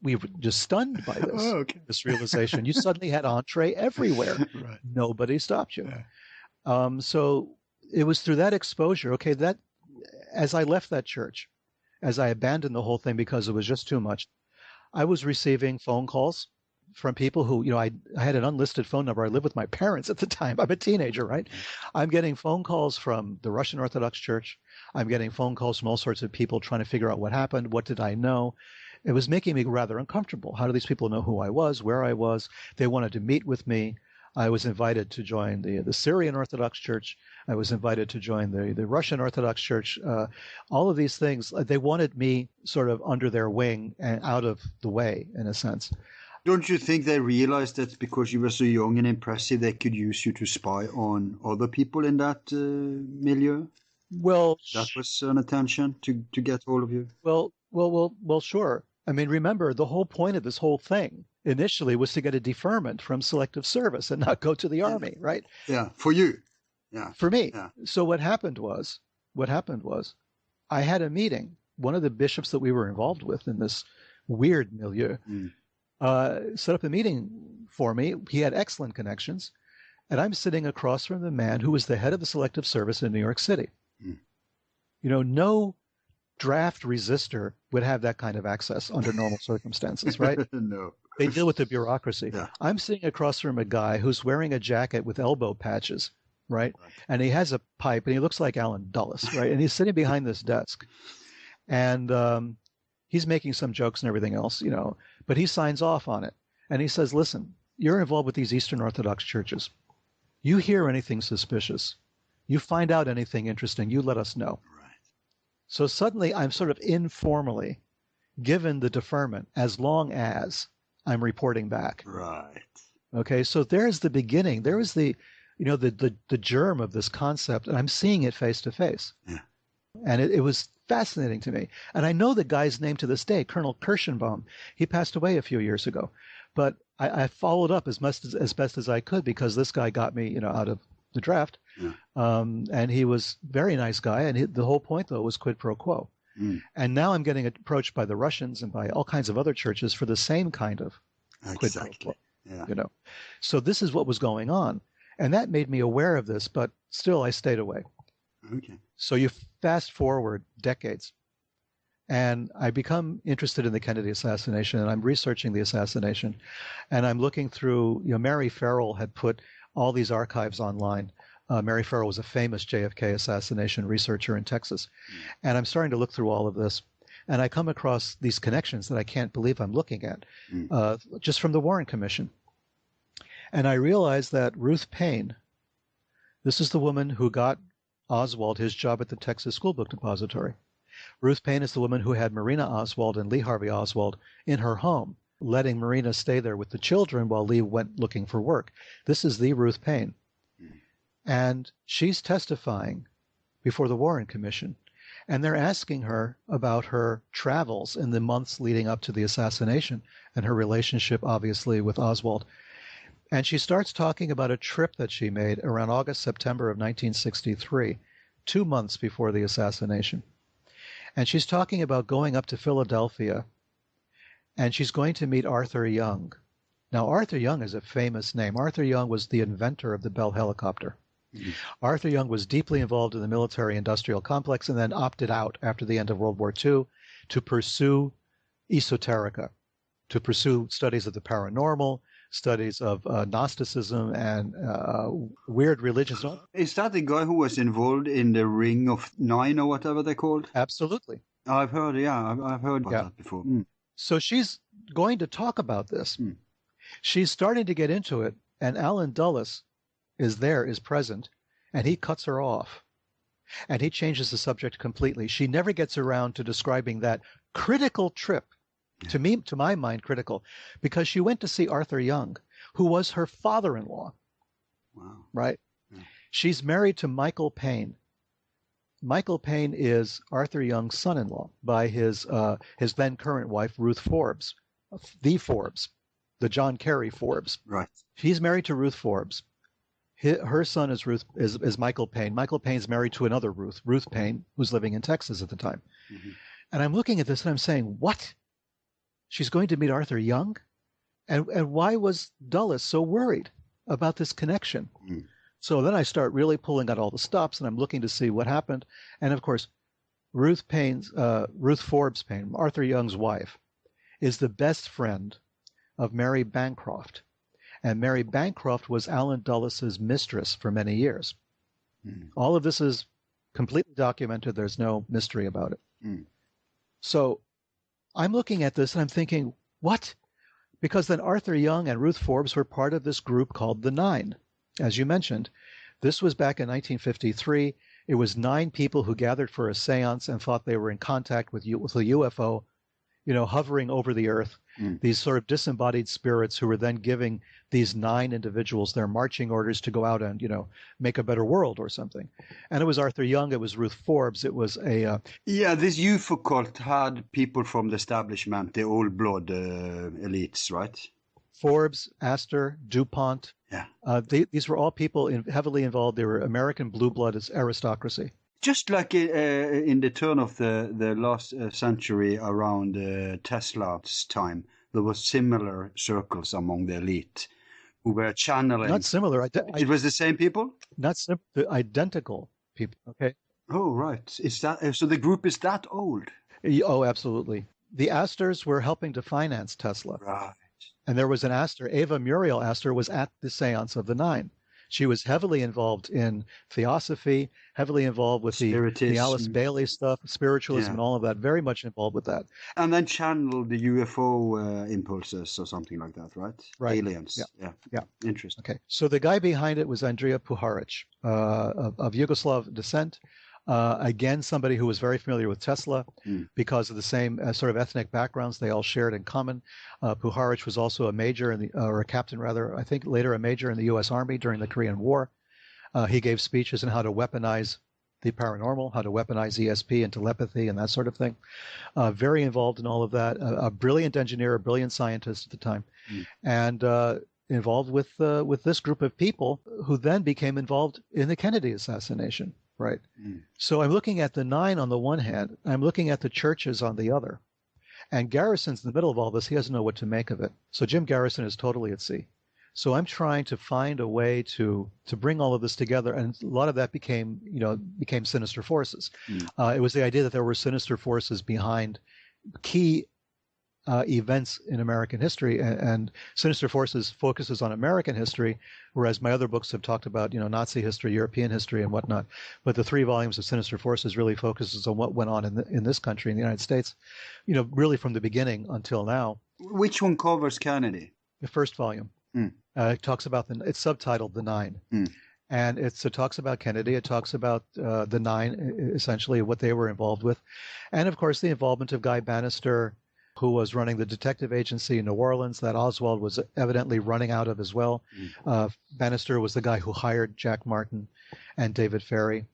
We were just stunned by this, this realization. You suddenly had entree everywhere. Right. Nobody stopped you. Yeah. So it was through that exposure. That as I left that church, as I abandoned the whole thing because it was just too much, I was receiving phone calls from people who, I had an unlisted phone number. I lived with my parents at the time. I'm a teenager, right? I'm getting phone calls from the Russian Orthodox Church. I'm getting phone calls from all sorts of people trying to figure out what happened. What did I know? It was making me rather uncomfortable. How do these people know who I was, where I was? They wanted to meet with me. I was invited to join the Syrian Orthodox Church. I was invited to join the Russian Orthodox Church. All of these things, they wanted me sort of under their wing and out of the way, in a sense. Don't you think they realized that because you were so young and impressive, they could use you to spy on other people in that milieu? Well, that was an attention to get hold of you. Well, sure. I mean, remember, the whole point of this whole thing initially was to get a deferment from selective service and not go to the army, right? Yeah, for you. Yeah. For me. Yeah. So what happened was, I had a meeting. One of the bishops that we were involved with in this weird milieu set up a meeting for me. He had excellent connections. And I'm sitting across from the man who was the head of the selective service in New York City. No draft resistor would have that kind of access under normal circumstances, right? No. They deal with the bureaucracy. Yeah. I'm sitting across from a guy who's wearing a jacket with elbow patches, right? And he has a pipe, and he looks like Alan Dulles, right? And he's sitting behind this desk. And he's making some jokes and everything else, but he signs off on it. And he says, listen, you're involved with these Eastern Orthodox churches. You hear anything suspicious, you find out anything interesting, you let us know. So suddenly I'm sort of informally given the deferment as long as I'm reporting back. Right. Okay, so there's the beginning. There was the germ of this concept, and I'm seeing it face to face. Yeah. And it was fascinating to me. And I know the guy's name to this day, Colonel Kirschenbaum. He passed away a few years ago. But I followed up as best as I could because this guy got me, out of the draft. Yeah. And he was a very nice guy. And the whole point, though, was quid pro quo. And now I'm getting approached by the Russians and by all kinds of other churches for the same kind of quid pro quo. Yeah. So this is what was going on. And that made me aware of this, but still I stayed away. Okay. So you fast forward decades, and I become interested in the Kennedy assassination, and I'm researching the assassination, and I'm looking through, Mary Farrell had put all these archives online. Mary Farrell was a famous JFK assassination researcher in Texas. And I'm starting to look through all of this, and I come across these connections that I can't believe I'm looking at, just from the Warren Commission. And I realize that Ruth Paine, this is the woman who got Oswald his job at the Texas School Book Depository. Ruth Paine is the woman who had Marina Oswald and Lee Harvey Oswald in her home, letting Marina stay there with the children while Lee went looking for work. This is the Ruth Paine. And she's testifying before the Warren Commission. And they're asking her about her travels in the months leading up to the assassination and her relationship, obviously, with Oswald. And she starts talking about a trip that she made around August, September of 1963, 2 months before the assassination. And she's talking about going up to Philadelphia, and she's going to meet Arthur Young. Now, Arthur Young is a famous name. Arthur Young was the inventor of the Bell helicopter. Arthur Young was deeply involved in the military-industrial complex and then opted out after the end of World War II to pursue esoterica, to pursue studies of the paranormal, studies of Gnosticism and weird religions. Is that the guy who was involved in the Ring of Nine or whatever they're called? Absolutely. I've heard about that before. So she's going to talk about this. She's starting to get into it, and Alan Dulles is present, and he cuts her off. And he changes the subject completely. She never gets around to describing that critical trip. To me, to my mind, critical, because she went to see Arthur Young, who was her father-in-law. Wow. Right? Yeah. She's married to Michael Paine. Michael Paine is Arthur Young's son-in-law by his then current wife, Ruth Forbes, the John Kerry Forbes. Right. He's married to Ruth Forbes. Her son is Michael Paine. Michael Paine's married to another Ruth Paine, who's living in Texas at the time. And I'm looking at this and I'm saying, what? She's going to meet Arthur Young? And why was Dulles so worried about this connection? So then I start really pulling out all the stops, and I'm looking to see what happened. And of course, Ruth Forbes Paine, Arthur Young's wife, is the best friend of Mary Bancroft. And Mary Bancroft was Alan Dulles' mistress for many years. All of this is completely documented. There's no mystery about it. So I'm looking at this and I'm thinking, what? Because then Arthur Young and Ruth Forbes were part of this group called the Nine. As you mentioned, this was back in 1953. It was 9 people who gathered for a seance and thought they were in contact with a UFO, hovering over the earth. These sort of disembodied spirits who were then giving these 9 individuals their marching orders to go out and, make a better world or something. And it was Arthur Young, it was Ruth Forbes, it was a... this UFO cult had people from the establishment, the old blood elites, right? Forbes, Astor, DuPont. Yeah. These were all people heavily involved. They were American blue blood aristocracy. Just like in the turn of the last century around Tesla's time, there was similar circles among the elite who were channeling. Not similar. It was the same people? Not identical people, okay? Oh, right. Is that so the group is that old? Oh, absolutely. The Astors were helping to finance Tesla. Right. And there was an Astor, Ava Muriel Astor, was at the seance of the Nine. She was heavily involved in theosophy, heavily involved with the Alice Bailey stuff, spiritualism, and all of that, very much involved with that. And then channeled the UFO impulses or something like that, right? Right. Aliens. Yeah. Interesting. Okay. So the guy behind it was Andrija Puharic, of Yugoslav descent. Again, somebody who was very familiar with Tesla because of the same sort of ethnic backgrounds they all shared in common. Puharic was also a major, or a captain rather, I think later a major in the U.S. Army during the Korean War. He gave speeches on how to weaponize the paranormal, how to weaponize ESP and telepathy and that sort of thing. Very involved in all of that. A brilliant engineer, a brilliant scientist at the time. And involved with this group of people who then became involved in the Kennedy assassination. Right. So I'm looking at the Nine on the one hand, I'm looking at the churches on the other. And Garrison's in the middle of all this. He doesn't know what to make of it. So Jim Garrison is totally at sea. So I'm trying to find a way to bring all of this together. And a lot of that became sinister forces. It was the idea that there were sinister forces behind key events in American history, and Sinister Forces focuses on American history, whereas my other books have talked about, Nazi history, European history, and whatnot. But the 3 volumes of Sinister Forces really focuses on what went on in this country, in the United States, really from the beginning until now. Which one covers Kennedy? The first volume. It talks about it's subtitled The Nine. And it talks about Kennedy. It talks about the Nine, essentially, what they were involved with. And, of course, the involvement of Guy Bannister, who was running the detective agency in New Orleans that Oswald was evidently running out of as well. Bannister was the guy who hired Jack Martin and David Ferry.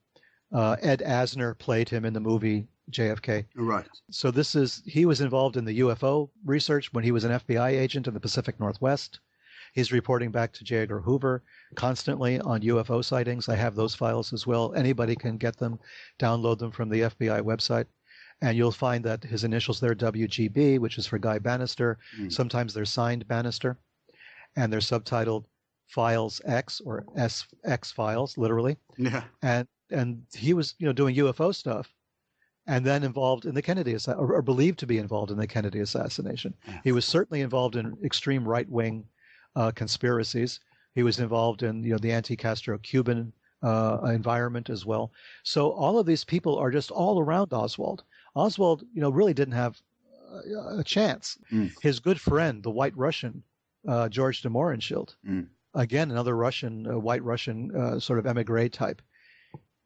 Ed Asner played him in the movie JFK. Right. So he was involved in the UFO research when he was an FBI agent in the Pacific Northwest. He's reporting back to J. Edgar Hoover constantly on UFO sightings. I have those files as well. Anybody can get them, download them from the FBI website. And you'll find that his initials there, WGB, which is for Guy Bannister. Sometimes they're signed Bannister. And they're subtitled Files X, or SX Files, literally. Yeah. And he was, doing UFO stuff, and then involved in the Kennedy or believed to be involved in the Kennedy assassination. He was certainly involved in extreme right-wing conspiracies. He was involved in, the anti-Castro Cuban environment as well. So all of these people are just all around Oswald. Oswald, really didn't have a chance. His good friend, the White Russian, George de Mohrenschildt, again, another White Russian sort of emigre type.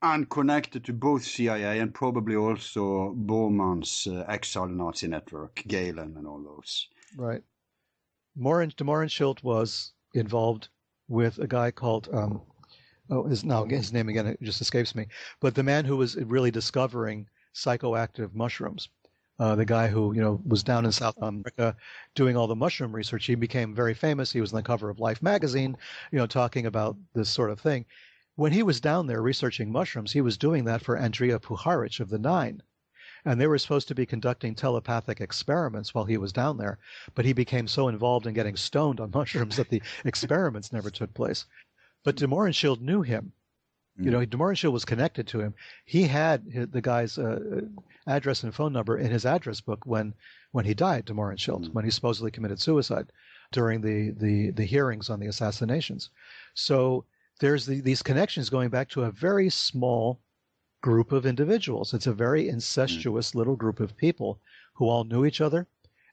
And connected to both CIA and probably also Bormann's exile Nazi network, Galen and all those. Right. De Mohrenschildt was involved with a guy called, his name again, it just escapes me, but the man who was really discovering psychoactive mushrooms, the guy who was down in South America doing all the mushroom research. He became very famous. He was on the cover of Life magazine, talking about this sort of thing. When he was down there researching mushrooms, he was doing that for Andrija Puharic of the Nine, and they were supposed to be conducting telepathic experiments while he was down there, but he became so involved in getting stoned on mushrooms that the experiments never took place. But de Mohrenschildt knew him. You know, de Mohrenschildt was connected to him. He had the guy's address and phone number in his address book when he died, de Mohrenschildt, when he supposedly committed suicide during the hearings on the assassinations. So there's these connections going back to a very small group of individuals. It's a very incestuous little group of people who all knew each other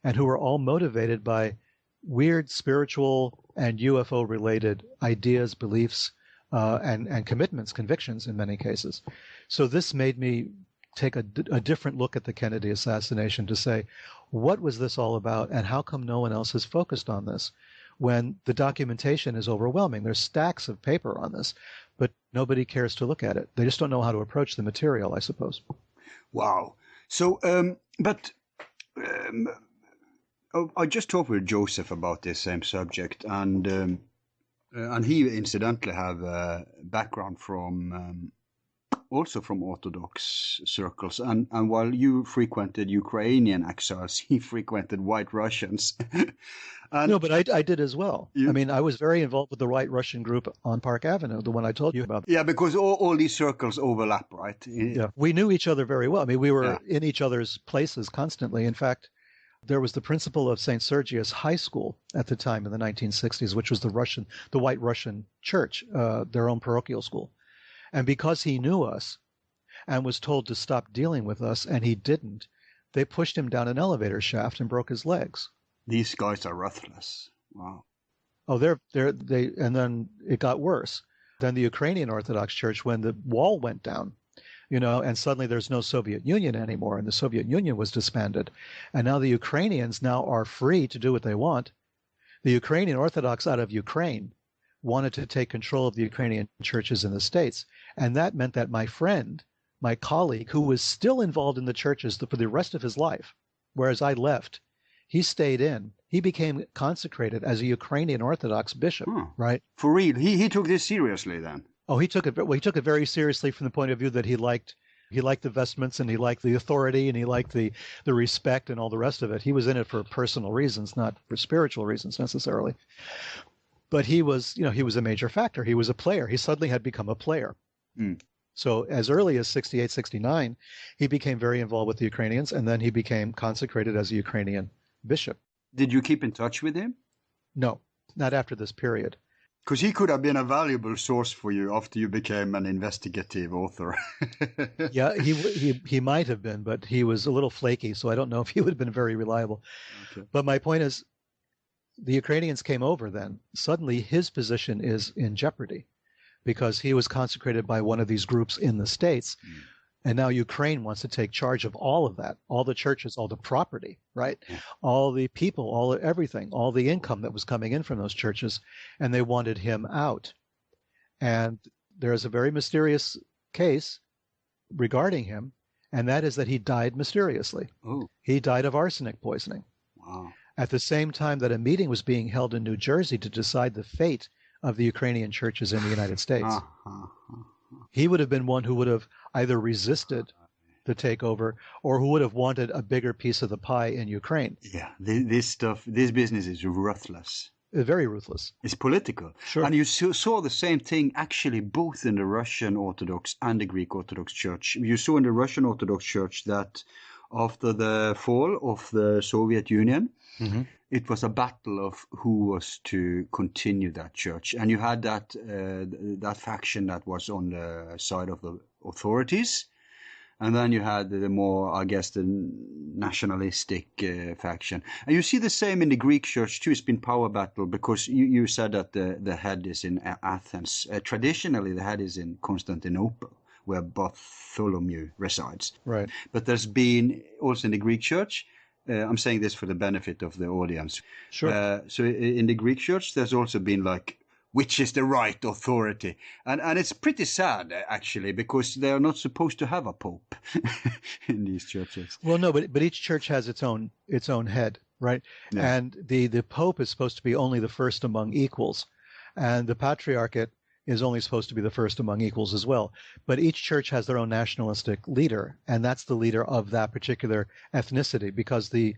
and who were all motivated by weird spiritual and UFO-related ideas, beliefs, and commitments, convictions in many cases. So this made me take a different look at the Kennedy assassination to say, what was this all about and how come no one else has focused on this when the documentation is overwhelming? There's stacks of paper on this, but nobody cares to look at it. They just don't know how to approach the material, I suppose. Wow. So, I just talked with Joseph about this same subject, and he incidentally have a background from also from Orthodox circles, and while you frequented Ukrainian exiles, he frequented White Russians. No, but I did as well. I mean, I was very involved with the White Russian group on Park Avenue, the one I told you about. Yeah, because all these circles overlap, right? Yeah, we knew each other very well. I mean, we were in each other's places constantly. In fact, there was the principal of St. Sergius High School at the time in the 1960s, which was the White Russian Church, their own parochial school. And because he knew us and was told to stop dealing with us, and he didn't, they pushed him down an elevator shaft and broke his legs. These guys are ruthless. Wow. Oh, and then it got worse. Then the Ukrainian Orthodox Church, when the wall went down, you know, and suddenly there's no Soviet Union anymore, and the Soviet Union was disbanded. And now the Ukrainians now are free to do what they want. The Ukrainian Orthodox out of Ukraine wanted to take control of the Ukrainian churches in the States. And that meant that my friend, my colleague, who was still involved in the churches for the rest of his life, whereas I left, he stayed in. He became consecrated as a Ukrainian Orthodox bishop, right? For real? He took this seriously then? Oh, he took it very seriously from the point of view that he liked the vestments, and he liked the authority, and he liked the respect and all the rest of it. He was in it for personal reasons, not for spiritual reasons necessarily. But he was a major factor. He was a player. He suddenly had become a player. So as early as 68, 69, he became very involved with the Ukrainians, and then he became consecrated as a Ukrainian bishop. Did you keep in touch with him? No, not after this period. Because he could have been a valuable source for you after you became an investigative author. Yeah, he might have been, but he was a little flaky, so I don't know if he would have been very reliable. Okay. But my point is, the Ukrainians came over then. Suddenly his position is in jeopardy because he was consecrated by one of these groups in the States. And now Ukraine wants to take charge of all of that, all the churches, all the property, right? All the people, everything, all the income that was coming in from those churches, and they wanted him out. And there's a very mysterious case regarding him, and that is that he died mysteriously. Ooh. He died of arsenic poisoning. Wow. At the same time that a meeting was being held in New Jersey to decide the fate of the Ukrainian churches in the United States. He would have been one who would have either resisted the takeover or who would have wanted a bigger piece of the pie in Ukraine. Yeah, this business is ruthless. Very ruthless. It's political. Sure. And you saw the same thing actually both in the Russian Orthodox and the Greek Orthodox Church. You saw in the Russian Orthodox Church that after the fall of the Soviet Union, it was a battle of who was to continue that church. And you had that faction that was on the side of the authorities. And then you had the more, I guess, the nationalistic faction. And you see the same in the Greek church too. It's been power battle because you said that the head is in Athens. Traditionally, the head is in Constantinople, where Bartholomew resides. Right. But there's been also in the Greek church, I'm saying this for the benefit of the audience. Sure. So in the Greek church, there's also been like, which is the right authority? And it's pretty sad, actually, because they are not supposed to have a pope in these churches. Well, no, but each church has its own head, right? Yeah. And the pope is supposed to be only the first among equals. And the patriarchate is only supposed to be the first among equals as well. But each church has their own nationalistic leader, and that's the leader of that particular ethnicity, because the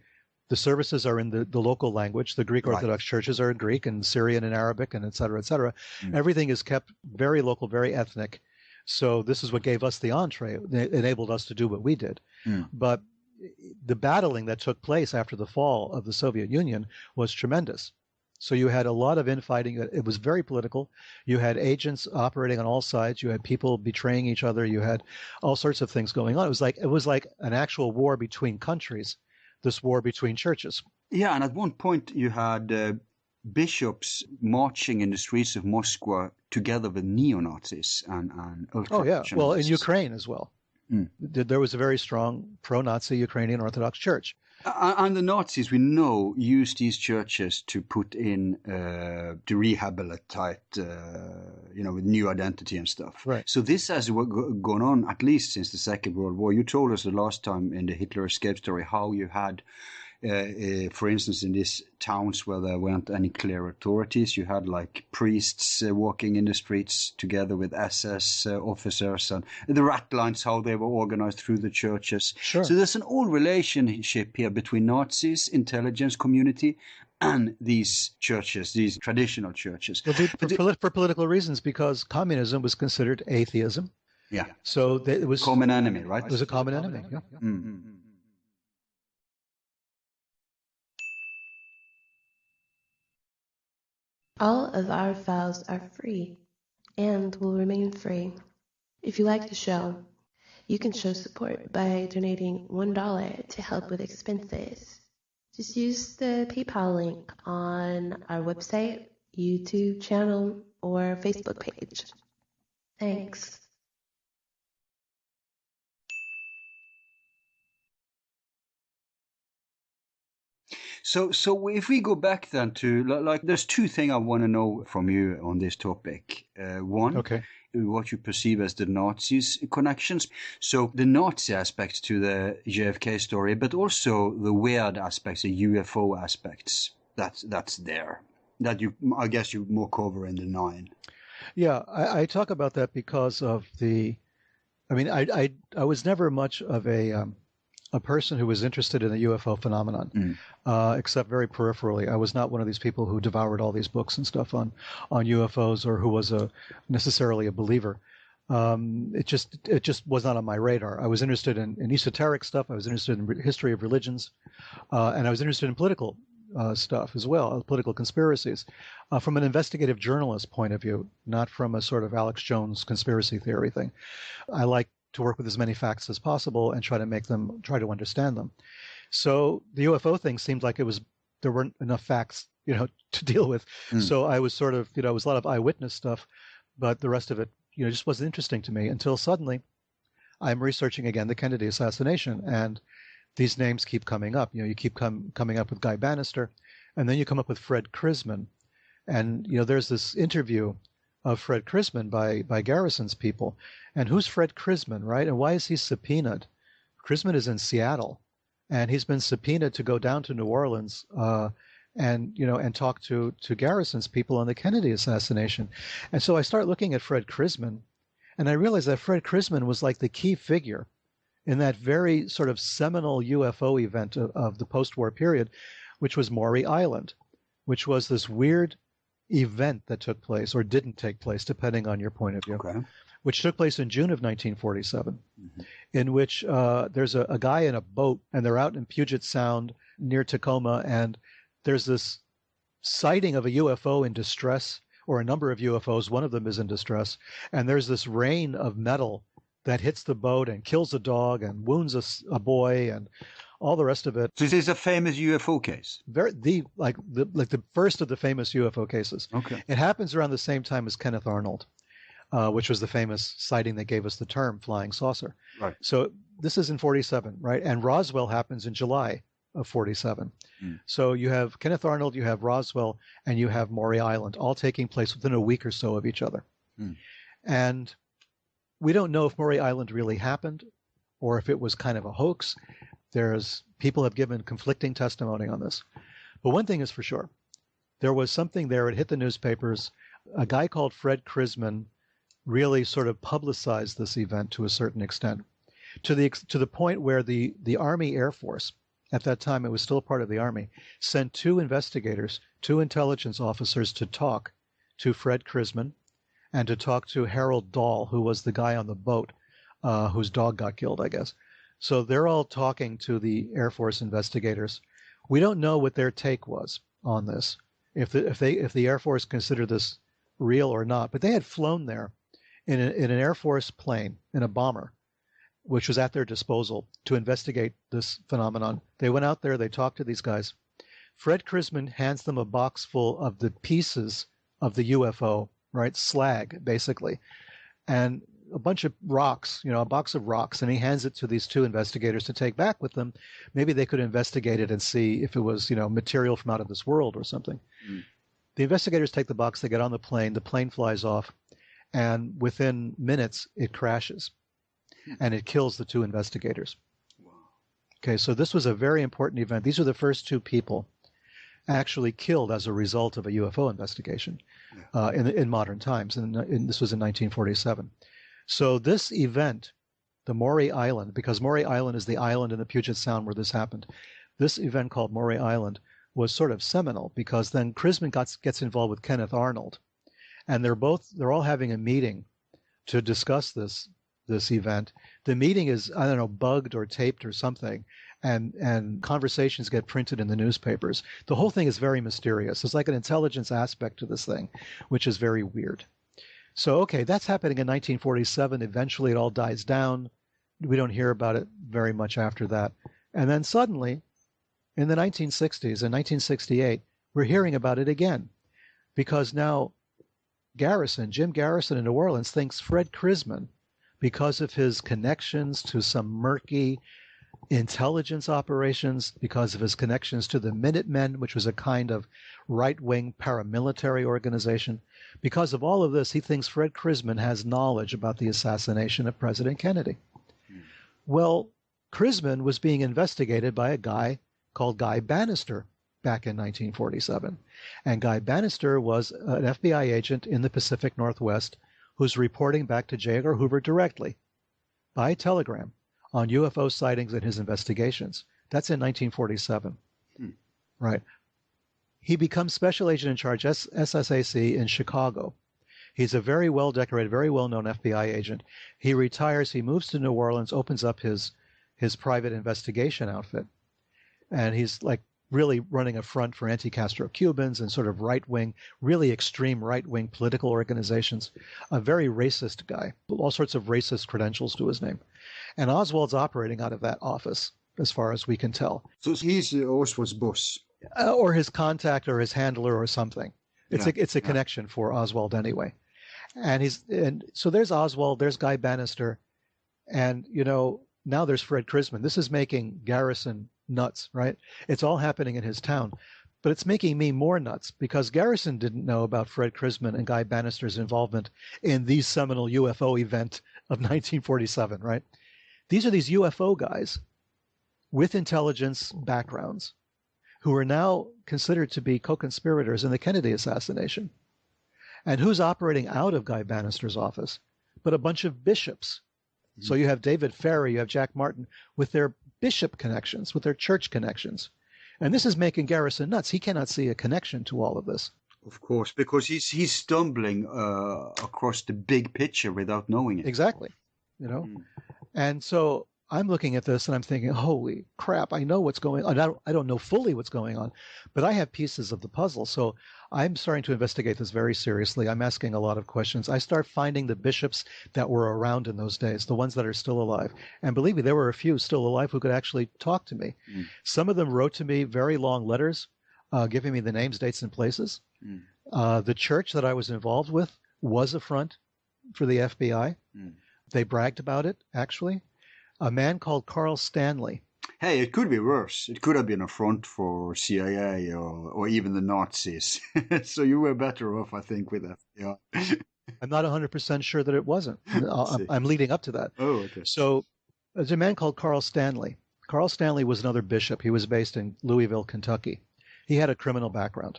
services are in the local language. The Greek Orthodox churches are in Greek and Syrian and Arabic and et cetera, et cetera. Everything is kept very local, very ethnic, So this is what gave us the entree. It enabled us to do what we did. But the battling that took place after the fall of the Soviet Union was tremendous. So you had a lot of infighting. It was very political. You had agents operating on all sides. You had people betraying each other. You had all sorts of things going on. It was like an actual war between countries, this war between churches. Yeah, and at one point you had bishops marching in the streets of Moscow together with neo-Nazis and ultra-nationalists. Well, in Ukraine as well. There was a very strong pro-Nazi Ukrainian Orthodox Church. And the Nazis, we know, used these churches to put in to rehabilitate, with new identity and stuff. Right. So this has gone on at least since the Second World War. You told us the last time in the Hitler escape story how you had, for instance, in these towns where there weren't any clear authorities, you had like priests walking in the streets together with SS officers, and the rat lines, how they were organized through the churches. Sure. So there's an old relationship here between Nazis, intelligence community, and these churches, these traditional churches. For political reasons, because communism was considered atheism. Yeah. So it was common enemy, right? It was a common enemy. Yeah. All of our files are free and will remain free. If you like the show, you can show support by donating $1 to help with expenses. Just use the PayPal link on our website, YouTube channel, or Facebook page. Thanks. So if we go back then to, like, there's two things I want to know from you on this topic. One, what you perceive as the Nazis' connections. So the Nazi aspects to the JFK story, but also the weird aspects, the UFO aspects that's there. That I guess you more cover in the 9. Yeah, I talk about that because of I was never much of a person who was interested in the UFO phenomenon, except very peripherally. I was not one of these people who devoured all these books and stuff on UFOs, or who was necessarily a believer. It just was not on my radar. I was interested in esoteric stuff. I was interested in history of religions, and I was interested in political stuff as well, political conspiracies, from an investigative journalist point of view, not from a sort of Alex Jones conspiracy theory thing. I like to work with as many facts as possible and try to understand them. So the UFO thing seemed like there weren't enough facts, to deal with. So I was sort of, it was a lot of eyewitness stuff, but the rest of it, just wasn't interesting to me until suddenly I'm researching again the Kennedy assassination, and these names keep coming up. You keep coming up with Guy Bannister, and then you come up with Fred Krisman. And, there's this interview of Fred Krisman by Garrison's people. And who's Fred Krisman, right? And why is he subpoenaed? Krisman is in Seattle, and he's been subpoenaed to go down to New Orleans and talk to Garrison's people on the Kennedy assassination. And so I start looking at Fred Krisman, and I realize that Fred Krisman was like the key figure in that very sort of seminal UFO event of the post-war period, which was Maury Island, which was this weird event that took place, or didn't take place, depending on your point of view, which took place in June of 1947, in which there's a guy in a boat, and they're out in Puget Sound near Tacoma, and there's this sighting of a UFO in distress, or a number of UFOs. One of them is in distress, and there's this rain of metal that hits the boat and kills a dog and wounds a boy and all the rest of it. So this is a famous UFO case. The first of the famous UFO cases. Okay. It happens around the same time as Kenneth Arnold, which was the famous sighting that gave us the term flying saucer. Right. So this is in 47, right? And Roswell happens in July of 47. So you have Kenneth Arnold, you have Roswell, and you have Maury Island, all taking place within a week or so of each other. And we don't know if Maury Island really happened or if it was kind of a hoax. People have given conflicting testimony on this. But one thing is for sure. There was something there. It hit the newspapers. A guy called Fred Krisman really sort of publicized this event to a certain extent, to the point where the Army Air Force, at that time it was still part of the Army, sent 2 investigators, 2 intelligence officers to talk to Fred Krisman and to talk to Harold Dahl, who was the guy on the boat whose dog got killed, I guess. So they're all talking to the Air Force investigators. We don't know what their take was on this, if the Air Force considered this real or not. But they had flown there in an Air Force plane, in a bomber, which was at their disposal to investigate this phenomenon. They went out there, they talked to these guys. Fred Krisman hands them a box full of the pieces of the UFO, right? Slag, basically. And a bunch of rocks, a box of rocks, and he hands it to these two investigators to take back with them. Maybe they could investigate it and see if it was, material from out of this world or something. The investigators take the box, they get on the plane flies off, and within minutes it crashes, and it kills the two investigators. Okay, so this was a very important event. These are the first two people actually killed as a result of a UFO investigation in modern times, and this was in 1947. So this event, the Maury Island, because Maury Island is the island in the Puget Sound where this happened, this event called Maury Island was sort of seminal, because then Krisman gets involved with Kenneth Arnold, and they're all having a meeting to discuss this event. The meeting is, I don't know, bugged or taped or something, and conversations get printed in the newspapers. The whole thing is very mysterious. There's like an intelligence aspect to this thing, which is very weird. So, okay, that's happening in 1947. Eventually it all dies down. We don't hear about it very much after that. And then suddenly, in the 1960s, in 1968, we're hearing about it again, because now Jim Garrison in New Orleans thinks Fred Krisman, because of his connections to some murky intelligence operations, because of his connections to the Minutemen, which was a kind of right-wing paramilitary organization, because of all of this, he thinks Fred Krisman has knowledge about the assassination of President Kennedy. Well, Krisman was being investigated by a guy called Guy Bannister back in 1947. And Guy Bannister was an FBI agent in the Pacific Northwest who's reporting back to J. Edgar Hoover directly by telegram on UFO sightings and his investigations. That's in 1947. Right. He becomes special agent in charge, SSAC, in Chicago. He's a very well-decorated, very well-known FBI agent. He retires, he moves to New Orleans, opens up his private investigation outfit. And he's like really running a front for anti-Castro Cubans and sort of right-wing, really extreme right-wing political organizations. A very racist guy, all sorts of racist credentials to his name. And Oswald's operating out of that office, as far as we can tell. So he's Oswald's boss. Or his contact or his handler or something. It's a connection for Oswald anyway. And so there's Oswald, there's Guy Bannister, and now there's Fred Krisman. This is making Garrison nuts, right? It's all happening in his town. But it's making me more nuts, because Garrison didn't know about Fred Krisman and Guy Bannister's involvement in the seminal UFO event of 1947, right? These are these UFO guys with intelligence backgrounds who are now considered to be co-conspirators in the Kennedy assassination. And who's operating out of Guy Bannister's office? But a bunch of bishops. So you have David Ferry, you have Jack Martin with their bishop connections, with their church connections. And this is making Garrison nuts. He cannot see a connection to all of this. Of course, because he's stumbling across the big picture without knowing it. Exactly. And so I'm looking at this and I'm thinking, holy crap, I know what's going on. I don't know fully what's going on, but I have pieces of the puzzle. So I'm starting to investigate this very seriously. I'm asking a lot of questions. I start finding the bishops that were around in those days, the ones that are still alive. And believe me, there were a few still alive who could actually talk to me. Some of them wrote to me very long letters, giving me the names, dates, and places. The church that I was involved with was a front for the FBI. They bragged about it, actually. A man called Carl Stanley. Hey, it could be worse. It could have been a front for CIA or even the Nazis. So you were better off, I think, with that. Yeah. I'm not 100% sure that it wasn't. I'm leading up to that. Oh, okay. So there's a man called Carl Stanley. Carl Stanley was another bishop. He was based in Louisville, Kentucky. He had a criminal background,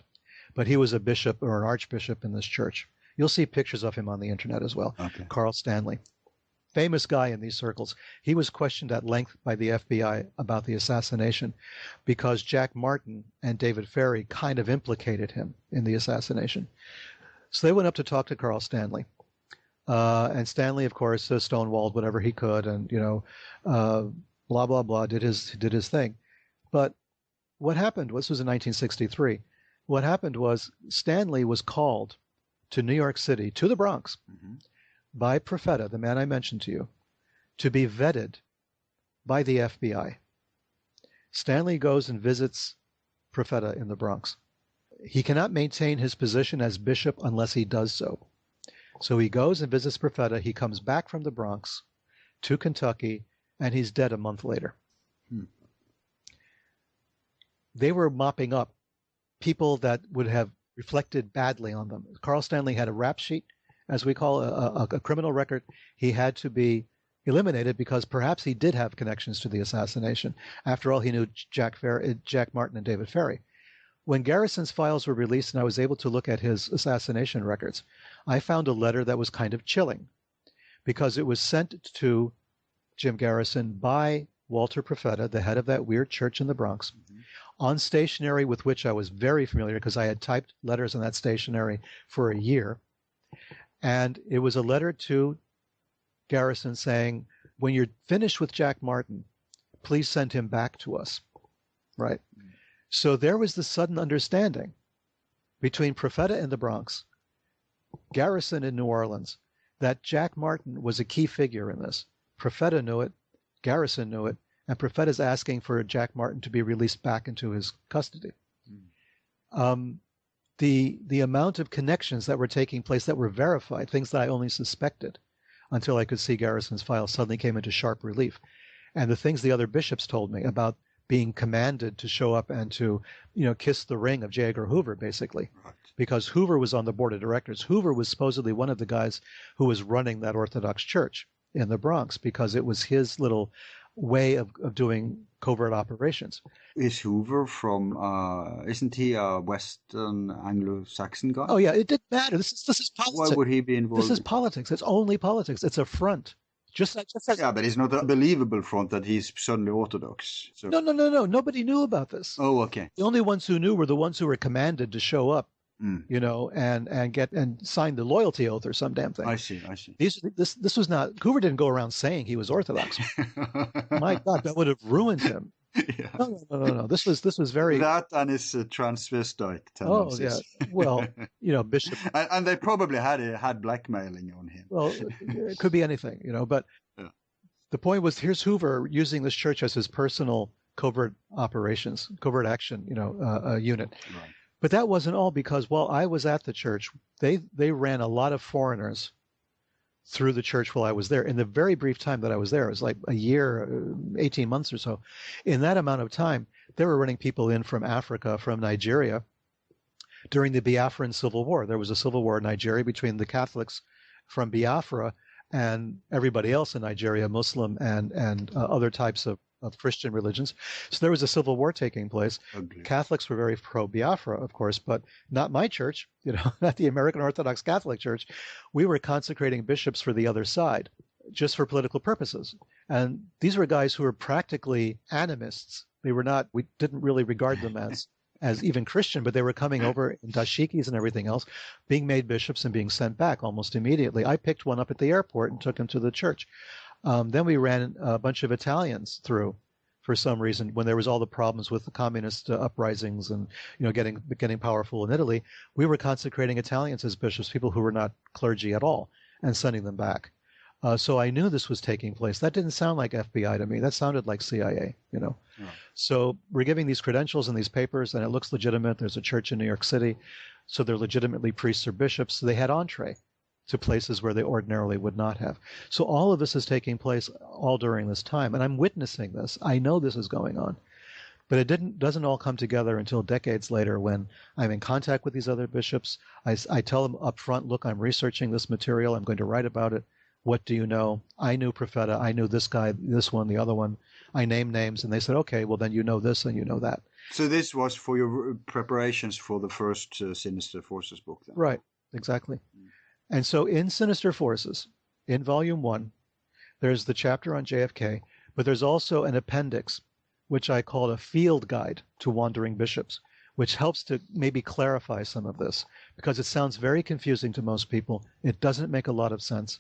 but he was a bishop or an archbishop in this church. You'll see pictures of him on the internet as well. Okay. Carl Stanley. Famous guy in these circles. He was questioned at length by the FBI about the assassination because Jack Martin and David Ferry kind of implicated him in the assassination. So they went up to talk to Carl Stanley. And Stanley, of course, stonewalled whatever he could, and blah blah blah, did his thing. But what happened was, this was in 1963. What happened was Stanley was called to New York City, to the Bronx, by Profeta, the man I mentioned to you, to be vetted by the FBI. Stanley goes and visits Profeta in the Bronx. He cannot maintain his position as bishop unless he does so. So he goes and visits Profeta. He comes back from the Bronx to Kentucky, and he's dead a month later. They were mopping up people that would have reflected badly on them. Carl Stanley had a rap sheet, as we call a criminal record. He had to be eliminated because perhaps he did have connections to the assassination. After all, he knew Jack Martin and David Ferry. When Garrison's files were released and I was able to look at his assassination records, I found a letter that was kind of chilling because it was sent to Jim Garrison by Walter Profeta, the head of that weird church in the Bronx, on stationery with which I was very familiar because I had typed letters on that stationery for a year. And it was a letter to Garrison saying, when you're finished with Jack Martin, please send him back to us. Right? So there was this sudden understanding between Profeta in the Bronx, Garrison in New Orleans, that Jack Martin was a key figure in this. Profeta knew it, Garrison knew it, and Profeta's asking for Jack Martin to be released back into his custody. The amount of connections that were taking place that were verified, things that I only suspected until I could see Garrison's files, suddenly came into sharp relief. And the things the other bishops told me about being commanded to show up and to, kiss the ring of J. Edgar Hoover, basically. Right. Because Hoover was on the board of directors. Hoover was supposedly one of the guys who was running that Orthodox Church in the Bronx because it was his little way of doing covert operations. Is Hoover from, isn't he a Western Anglo-Saxon guy? Oh, yeah, it didn't matter. This is politics. Why would he be involved? This is politics. It's only politics. It's a front. Just like, yeah, but it's not a believable front that he's suddenly Orthodox. So. No. Nobody knew about this. Oh, okay. The only ones who knew were the ones who were commanded to show up, and sign the loyalty oath or some damn thing. I see. This was not, Hoover didn't go around saying he was Orthodox. My God, that would have ruined him. Yeah. No. This was very that and his transvestite tendencies. Oh yeah. Well, Bishop. and they probably had blackmailing on him. Well, it could be anything, But yeah. The point was, here's Hoover using this church as his personal covert action, unit. Right. But that wasn't all, because while I was at the church, they ran a lot of foreigners through the church while I was there. In the very brief time that I was there, it was like a year, 18 months or so. In that amount of time, they were running people in from Africa, from Nigeria. During the Biafran Civil War, there was a civil war in Nigeria between the Catholics from Biafra and everybody else in Nigeria, Muslim and other types of Christian religions. So there was a civil war taking place. Ugly. Catholics were very pro-Biafra, of course, but not my church, not the American Orthodox Catholic Church. We were consecrating bishops for the other side, just for political purposes. And these were guys who were practically animists. We didn't really regard them as even Christian, but they were coming over in dashikis and everything else, being made bishops and being sent back almost immediately. I picked one up at the airport and took him to the church. Then we ran a bunch of Italians through for some reason when there was all the problems with the communist uprisings and getting powerful in Italy. We were consecrating Italians as bishops, people who were not clergy at all, and sending them back. So I knew this was taking place. That didn't sound like FBI to me. That sounded like CIA, Yeah. So we're giving these credentials and these papers, and it looks legitimate. There's a church in New York City, so they're legitimately priests or bishops. So they had entree to places where they ordinarily would not have. So all of this is taking place all during this time, and I'm witnessing this. I know this is going on, but it doesn't all come together until decades later when I'm in contact with these other bishops. I tell them up front, look, I'm researching this material. I'm going to write about it. What do you know? I knew Profeta. I knew this guy, this one, the other one. I named names, and they said, okay, well, then you know this and you know that. So this was for your preparations for the first Sinister Forces book, then? Right, exactly. And so in Sinister Forces, in Volume 1, there's the chapter on JFK, but there's also an appendix, which I call a field guide to wandering bishops, which helps to maybe clarify some of this, because it sounds very confusing to most people. It doesn't make a lot of sense.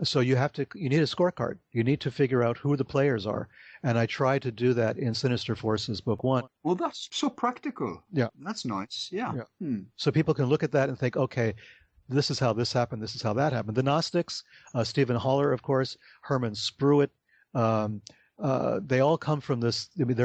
So you need a scorecard. You need to figure out who the players are. And I try to do that in Sinister Forces Book 1. Well, that's so practical. Yeah. That's nice. Yeah. So people can look at that and think, okay, this is how this happened, this is how that happened. The Gnostics, Stephen Haller, of course, Herman Spruitt, they all come from this. I mean,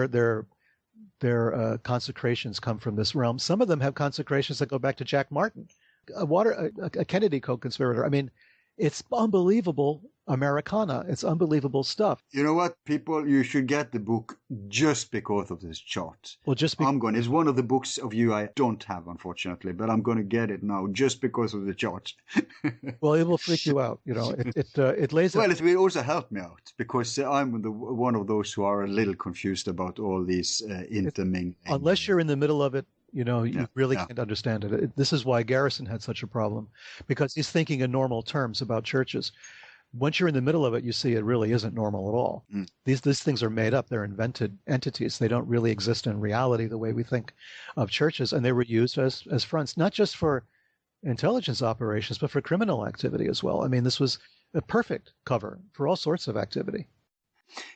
their consecrations come from this realm. Some of them have consecrations that go back to Jack Martin, a Kennedy co-conspirator. I mean, it's unbelievable Americana. It's unbelievable stuff. You know what, people? You should get the book just because of this chart. Well, I'm going. It's one of the books of you I don't have, unfortunately, but I'm going to get it now just because of the chart. Well, it will freak you out. You know, it lays. Well, it will also help me out because I'm one of those who are a little confused about all these intermingling. Unless you're in the middle of it. You know, you really can't understand it. This is why Garrison had such a problem, because he's thinking in normal terms about churches. Once you're in the middle of it, you see it really isn't normal at all. These things are made up. They're invented entities. They don't really exist in reality the way we think of churches. And they were used as fronts, not just for intelligence operations, but for criminal activity as well. I mean, this was a perfect cover for all sorts of activity.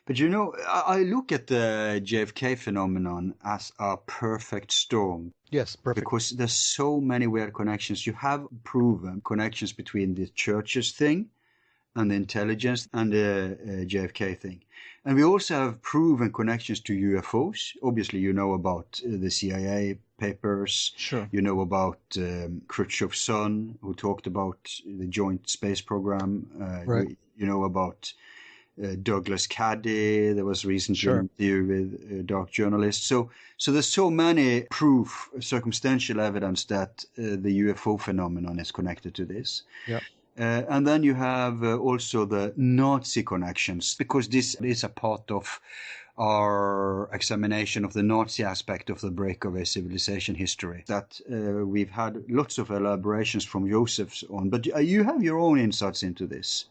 But you know, I look at the JFK phenomenon as a perfect storm. Yes, perfect. Because there's so many weird connections. You have proven connections between the churches thing and the intelligence and the JFK thing. And we also have proven connections to UFOs. Obviously, you know about the CIA papers. Sure. You know about Khrushchev's son, who talked about the joint space program. Right. You know about Douglas Caddy. There was recently an interview with a dark journalist. So there's so many circumstantial evidence that the UFO phenomenon is connected to this. Yeah. And then you have also the Nazi connections, because this is a part of our examination of the Nazi aspect of the breakaway civilization history that we've had lots of elaborations from Joseph's on. But you have your own insights into this.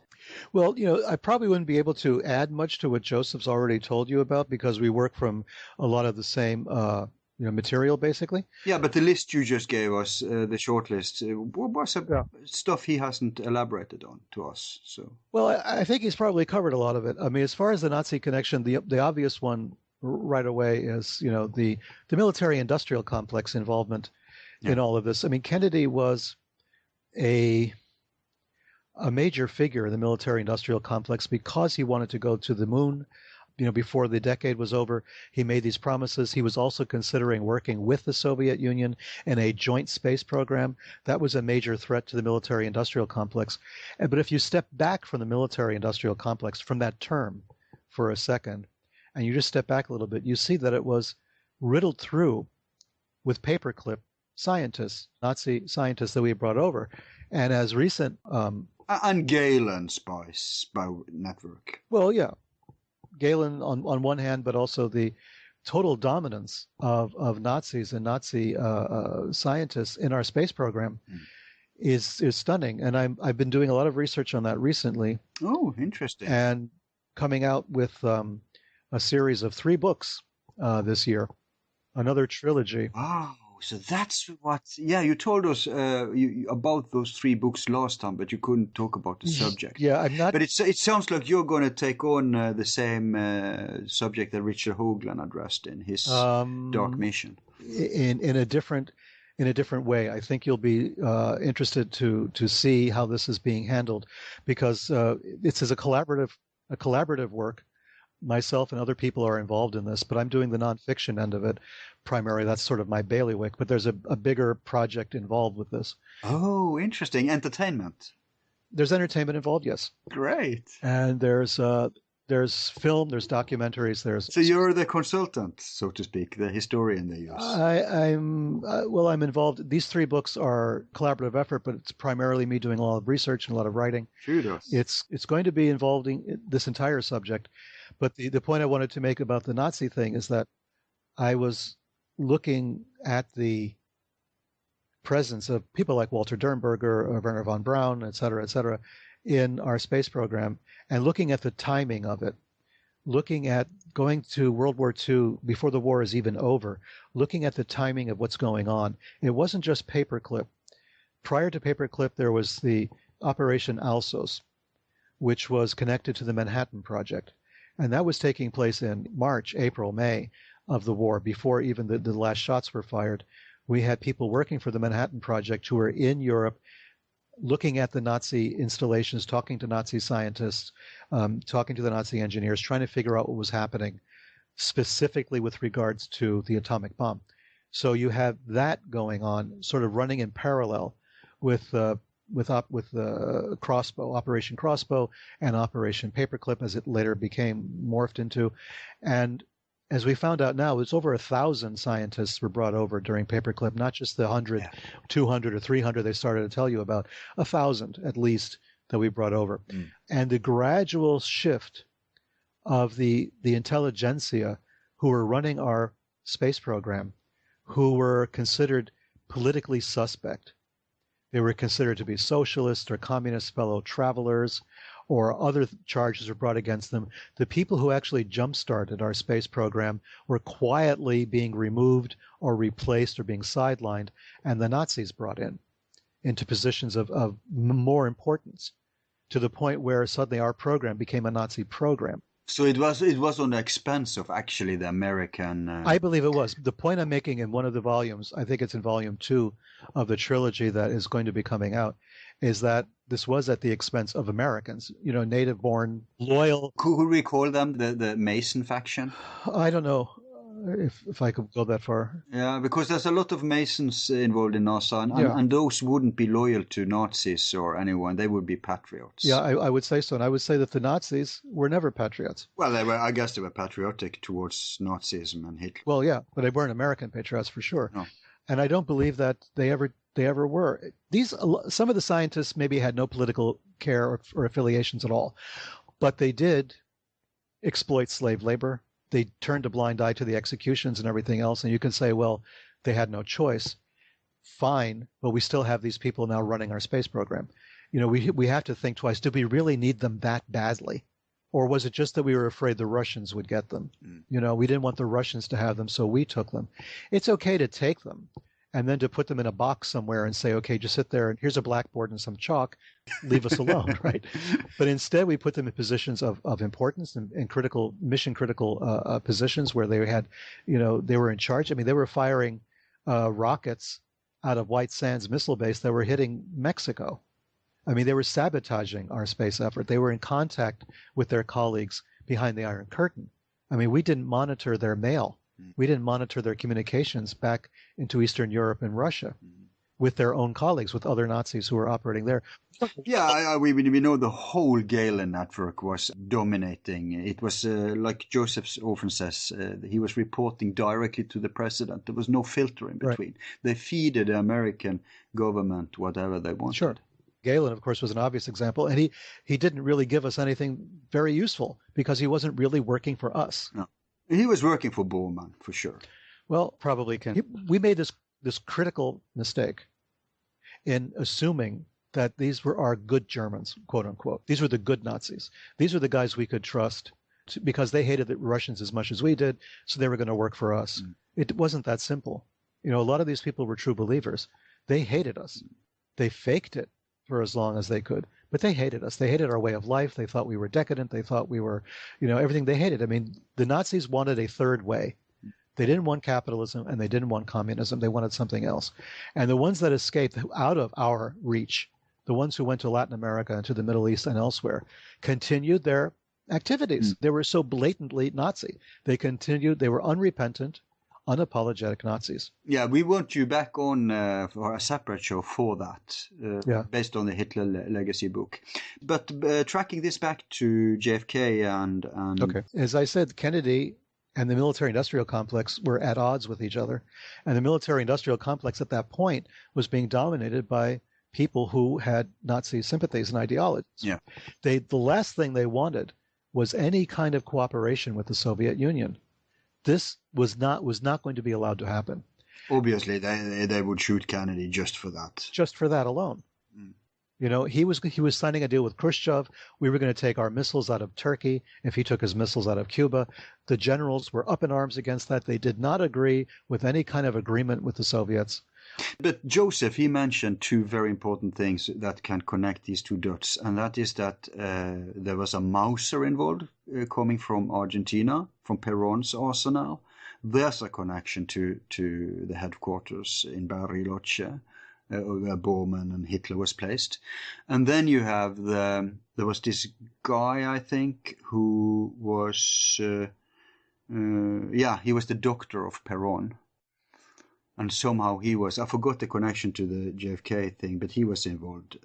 Well, you know, I probably wouldn't be able to add much to what Joseph's already told you about, because we work from a lot of the same material, basically. Yeah, but the list you just gave us, the short list, was stuff he hasn't elaborated on to us. So, well, I think he's probably covered a lot of it. I mean, as far as the Nazi connection, the obvious one right away is, you know, the military-industrial complex involvement in all of this. I mean, Kennedy was a major figure in the military-industrial complex because he wanted to go to the moon. You know, before the decade was over, he made these promises. He was also considering working with the Soviet Union in a joint space program. That was a major threat to the military-industrial complex. But if you step back from the military-industrial complex, from that term for a second, and you just step back a little bit, you see that it was riddled through with paperclip scientists, Nazi scientists that we brought over. And as recent... and Galen spy network. Well, yeah. Galen on one hand, but also the total dominance of Nazis and Nazi scientists in our space program is stunning. And I've been doing a lot of research on that recently. Oh, interesting. And coming out with a series of 3 books this year, another trilogy. Wow. So that's what, you told us about those 3 books last time, but you couldn't talk about the subject. Yeah, I'm not. But it sounds like you're going to take on the same subject that Richard Hoagland addressed in his Dark Mission. In a different way. I think you'll be interested to see how this is being handled, because this is a collaborative work. Myself and other people are involved in this, but I'm doing the nonfiction end of it primarily. That's sort of my bailiwick, but there's a bigger project involved with this. Oh, interesting. Entertainment. There's entertainment involved, yes. Great. And there's film, there's documentaries, So you're the consultant, so to speak, the historian they use. I'm involved. These 3 books are collaborative effort, but it's primarily me doing a lot of research and a lot of writing. Kudos. It's going to be involving this entire subject. But the point I wanted to make about the Nazi thing is that I was looking at the presence of people like Walter Dernberger, Werner von Braun, et cetera, in our space program, and looking at the timing of it. looking at going to World War II before the war is even over, looking at the timing of what's going on. It wasn't just paperclip. Prior to paperclip, there was the Operation Alsos, which was connected to the Manhattan Project. And that was taking place in March, April, May of the war, before even the last shots were fired. We had people working for the Manhattan Project who were in Europe, looking at the Nazi installations, talking to Nazi scientists, talking to the Nazi engineers, trying to figure out what was happening, specifically with regards to the atomic bomb. So you have that going on, sort of running in parallel with Crossbow, Operation Crossbow, and Operation Paperclip, as it later became morphed into. And as we found out now, it's over 1,000 scientists were brought over during Paperclip, not just the 100, 200, or 300 they started to tell you about, 1,000 at least that we brought over. And the gradual shift of the intelligentsia who were running our space program, who were considered politically suspect. They were considered to be socialist or communist fellow travelers, or other charges were brought against them. The people who actually jump-started our space program were quietly being removed or replaced or being sidelined, and the Nazis brought into positions of more importance, to the point where suddenly our program became a Nazi program. So it was on the expense of actually the American... I believe it was. The point I'm making in one of the volumes, I think it's in volume 2 of the trilogy that is going to be coming out, is that this was at the expense of Americans, native-born, loyal. Could we call them the Mason faction? I don't know if I could go that far. Yeah, because there's a lot of Masons involved in NASA, and those wouldn't be loyal to Nazis or anyone. They would be patriots. Yeah, I would say so. And I would say that the Nazis were never patriots. Well, I guess they were patriotic towards Nazism and Hitler. Well, yeah, but they weren't American patriots for sure. No. And I don't believe that they ever were. Some of the scientists maybe had no political care or affiliations at all, but they did exploit slave labor. They turned a blind eye to the executions and everything else. And you can say, well, they had no choice. Fine, but we still have these people now running our space program. We have to think twice. Did we really need them that badly? Or was it just that we were afraid the Russians would get them? We didn't want the Russians to have them, so we took them. It's okay to take them and then to put them in a box somewhere and say, okay, just sit there and here's a blackboard and some chalk, leave us alone, right? But instead we put them in positions of importance and mission critical positions where they had, they were in charge. I mean, they were firing rockets out of White Sands Missile Base that were hitting Mexico. I mean, they were sabotaging our space effort. They were in contact with their colleagues behind the Iron Curtain. I mean, we didn't monitor their mail. We didn't monitor their communications back into Eastern Europe and Russia with their own colleagues, with other Nazis who were operating there. Yeah, we know the whole Galen network was dominating. It was like Joseph often says, he was reporting directly to the president. There was no filter in between. Right. They feeded the American government whatever they wanted. Sure. Galen, of course, was an obvious example, and he didn't really give us anything very useful because he wasn't really working for us. No. He was working for Bormann, for sure. Well, probably can. We made this critical mistake in assuming that these were our good Germans, quote unquote. These were the good Nazis. These were the guys we could trust because they hated the Russians as much as we did, so they were going to work for us. It wasn't that simple. A lot of these people were true believers. They hated us. They faked it for as long as they could, but they hated us. They hated our way of life. They thought we were decadent. They thought we were, everything they hated. I mean, the Nazis wanted a third way. They didn't want capitalism and they didn't want communism. They wanted something else. And the ones that escaped out of our reach, the ones who went to Latin America and to the Middle East and elsewhere, continued their activities. They were so blatantly Nazi. They were unrepentant, unapologetic Nazis. Yeah, we want you back on for a separate show for that, based on the Hitler Legacy book. But tracking this back to JFK and... Okay. As I said, Kennedy and the military-industrial complex were at odds with each other. And the military-industrial complex at that point was being dominated by people who had Nazi sympathies and ideologies. Yeah. The last thing they wanted was any kind of cooperation with the Soviet Union. This was not going to be allowed to happen. Obviously, they would shoot Kennedy just for that. Just for that alone. You know, he was signing a deal with Khrushchev. We were going to take our missiles out of Turkey if he took his missiles out of Cuba. The generals were up in arms against that. They did not agree with any kind of agreement with the Soviets. But Joseph, he mentioned two very important things that can connect these two dots, and that is that there was a Mauser involved coming from Argentina, from Perón's arsenal. There's a connection to the headquarters in Bariloche, where Bormann and Hitler was placed. And then you have there was this guy, I think, who was, he was the doctor of Perón. And somehow he was, I forgot the connection to the JFK thing, but he was involved.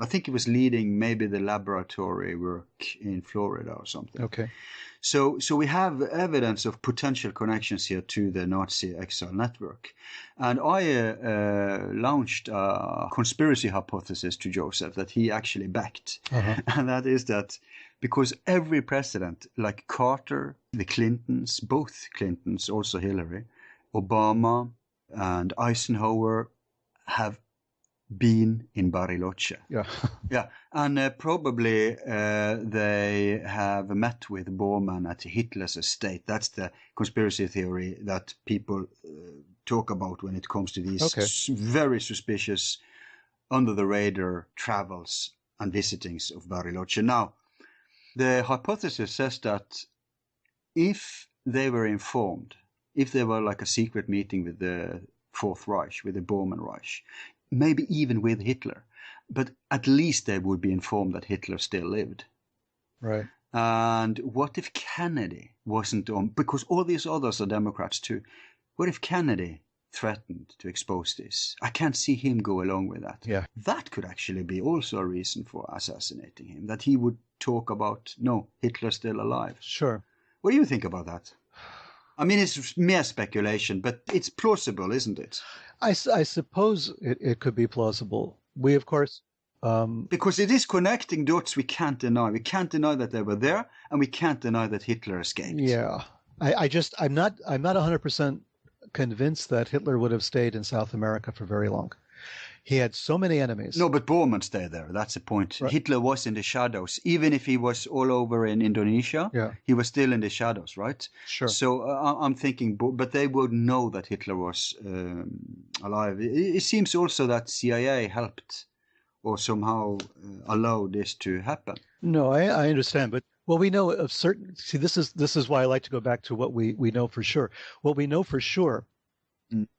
I think he was leading maybe the laboratory work in Florida or something. Okay. So we have evidence of potential connections here to the Nazi exile network. And I launched a conspiracy hypothesis to Joseph that he actually backed. Uh-huh. And that is that because every president, like Carter, the Clintons, both Clintons, also Hillary, Obama, and Eisenhower have been in Bariloche. Yeah. Yeah, and probably they have met with Bormann at Hitler's estate. That's the conspiracy theory that people talk about when it comes to these very suspicious, under-the-radar travels and visitings of Bariloche. Now, the hypothesis says that if they were informed, if there were like a secret meeting with the Fourth Reich, with the Bormann Reich, maybe even with Hitler, but at least they would be informed that Hitler still lived. Right. And what if Kennedy wasn't on, because all these others are Democrats too, what if Kennedy threatened to expose this? I can't see him go along with that. Yeah. That could actually be also a reason for assassinating him, that he would talk about, no, Hitler's still alive. Sure. What do you think about that? I mean, it's mere speculation, but it's plausible, isn't it? I suppose it could be plausible. We, of course... because it is connecting dots we can't deny. We can't deny that they were there, and we can't deny that Hitler escaped. Yeah. I'm not 100% convinced that Hitler would have stayed in South America for very long. He had so many enemies. No, but Bormann stayed there. That's the point. Right. Hitler was in the shadows. Even if he was all over in Indonesia, he was still in the shadows, right? Sure. So I'm thinking, but they would know that Hitler was alive. It seems also that CIA helped or somehow allowed this to happen. No, I understand, but well, we know of certain. See, this is why I like to go back to what we know for sure. What we know for sure.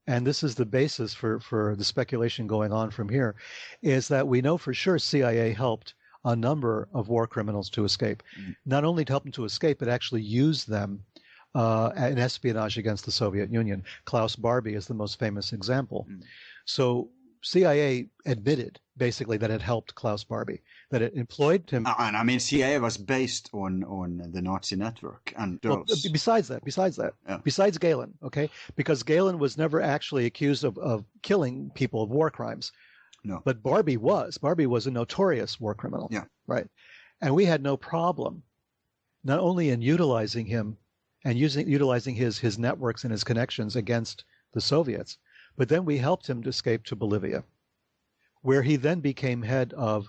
And this is the basis for the speculation going on from here, is that we know for sure CIA helped a number of war criminals to escape. Not only to help them to escape, but actually use them in espionage against the Soviet Union. Klaus Barbie is the most famous example. So CIA admitted basically that it helped Klaus Barbie, that it employed him. And I mean, CIA was based on the Nazi network. And well, besides that, besides Galen, okay, because Galen was never actually accused of killing people of war crimes. No. But Barbie was a notorious war criminal. Yeah. Right. And we had no problem not only in utilizing him and utilizing his networks and his connections against the Soviets, but then we helped him to escape to Bolivia, where he then became head of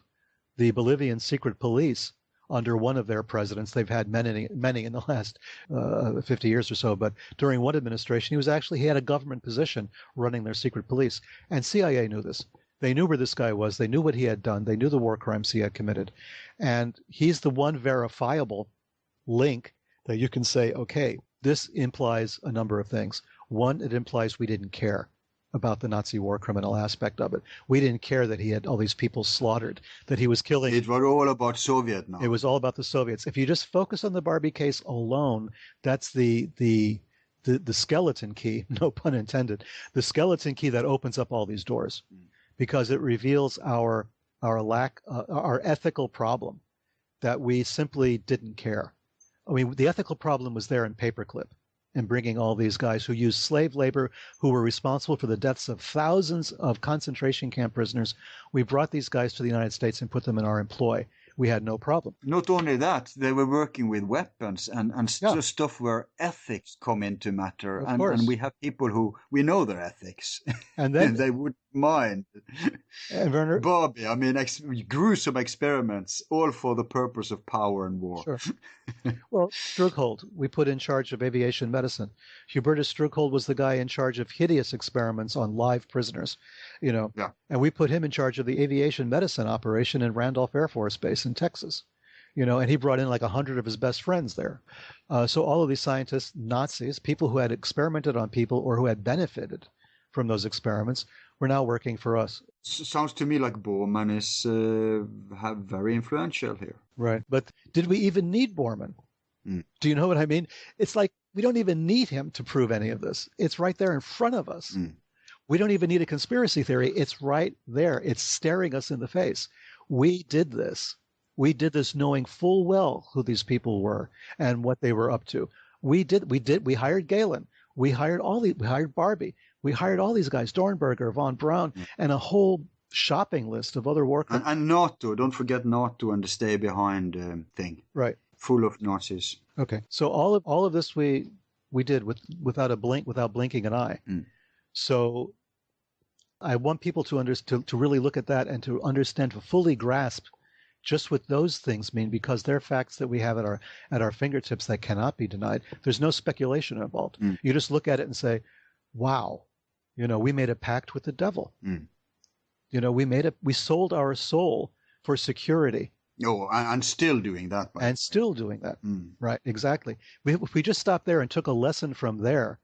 the Bolivian secret police under one of their presidents. They've had many in the last 50 years or so, but during one administration, he had a government position running their secret police. And CIA knew this. They knew where this guy was. They knew what he had done. They knew the war crimes he had committed. And he's the one verifiable link that you can say, okay, this implies a number of things. One, it implies we didn't care about the Nazi war criminal aspect of it. We didn't care that he had all these people slaughtered, that he was killing. It was all about Soviet now. It was all about the Soviets. If you just focus on the Barbie case alone, that's the skeleton key, no pun intended, the skeleton key that opens up all these doors, because it reveals our ethical problem, that we simply didn't care. I mean, the ethical problem was there in Paperclip, and bringing all these guys who used slave labor, who were responsible for the deaths of thousands of concentration camp prisoners. We brought these guys to the United States and put them in our employ. We had no problem. Not only that, they were working with weapons and stuff where ethics come into matter. Of course. And we have people who, we know their ethics. And then they would mind. And Werner, Barbie, I mean, gruesome experiments, all for the purpose of power and war. sure. Well, Strughold, we put in charge of aviation medicine. Hubertus Strughold was the guy in charge of hideous experiments on live prisoners, Yeah. and we put him in charge of the aviation medicine operation in Randolph Air Force Base in Texas, and he brought in like 100 of his best friends there. So all of these scientists, Nazis, people who had experimented on people or who had benefited from those experiments, were now working for us. Sounds to me like Bormann is very influential here. Right. But did we even need Bormann? Mm. Do you know what I mean? It's like we don't even need him to prove any of this. It's right there in front of us. Mm. We don't even need a conspiracy theory. It's right there. It's staring us in the face. We did this. We did this knowing full well who these people were and what they were up to. We hired Galen. We hired Barbie. We hired all these guys, Dornberger, von Braun, and a whole shopping list of other workers. And NATO, don't forget NATO and the stay behind thing. Right. Full of Nazis. Okay. So all of this we did without blinking an eye. Mm. So I want people to really look at that and to understand, to fully grasp just what those things mean, because they're facts that we have at our fingertips that cannot be denied. There's no speculation involved. Mm. You just look at it and say, wow, we made a pact with the devil. Mm. We sold our soul for security. Oh, and still doing that. And still doing that. Mm. Right, exactly. If we just stopped there and took a lesson from there,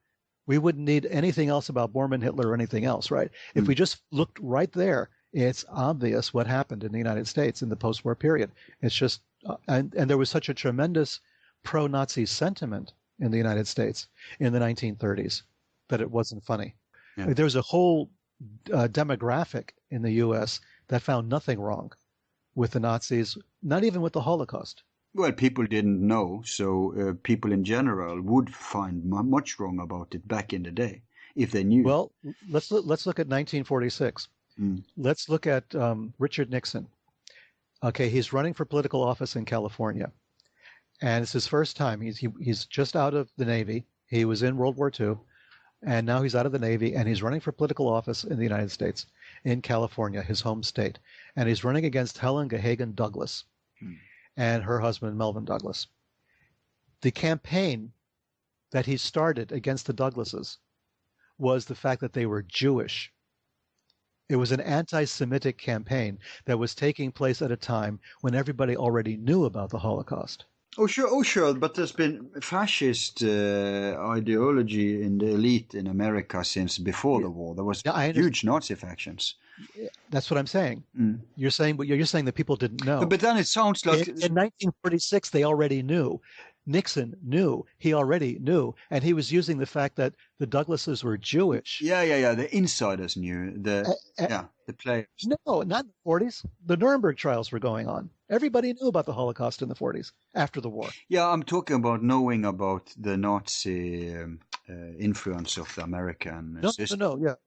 we wouldn't need anything else about Bormann, Hitler, or anything else, right? If we just looked right there, it's obvious what happened in the United States in the post-war period. It's just, and there was such a tremendous pro-Nazi sentiment in the United States in the 1930s that it wasn't funny. Yeah. There was a whole demographic in the U.S. that found nothing wrong with the Nazis, not even with the Holocaust. Well, people didn't know, so people in general would find much wrong about it back in the day if they knew. Well, let's look at 1946. Mm. Let's look at Richard Nixon. Okay, he's running for political office in California, and it's his first time. He's just out of the Navy. He was in World War II, and now he's out of the Navy, and he's running for political office in the United States, in California, his home state. And he's running against Helen Gahagan Douglas and her husband, Melvin Douglas. The campaign that he started against the Douglases was the fact that they were Jewish. It was an anti-Semitic campaign that was taking place at a time when everybody already knew about the Holocaust. Oh, sure. But there's been fascist ideology in the elite in America since before the war. There was huge Nazi factions. That's what I'm saying. Mm. You're saying that people didn't know. But then it sounds like in 1946 they already knew. Nixon knew. He already knew, and he was using the fact that the Douglases were Jewish. Yeah. The insiders knew. The players. No, not in the 40s. The Nuremberg trials were going on. Everybody knew about the Holocaust in the 40s after the war. Yeah, I'm talking about knowing about the Nazi influence of the American system.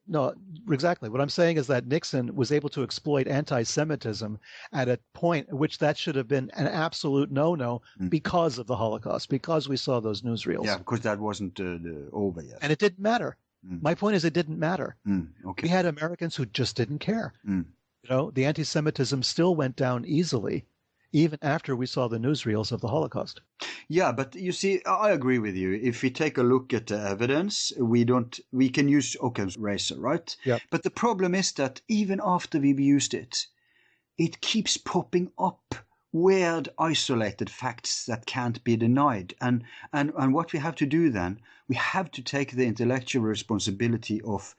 No, exactly. What I'm saying is that Nixon was able to exploit anti-Semitism at a point at which that should have been an absolute no-no because of the Holocaust, because we saw those newsreels. Yeah, because that wasn't over yet. And it didn't matter. My point is it didn't matter. Okay. We had Americans who just didn't care. The anti-Semitism still went down easily, even after we saw the newsreels of the Holocaust. Yeah, but you see, I agree with you. If we take a look at the evidence, we can use Occam's razor, right? Yeah. But the problem is that even after we've used it, it keeps popping up weird, isolated facts that can't be denied. And what we have to do then, we have to take the intellectual responsibility of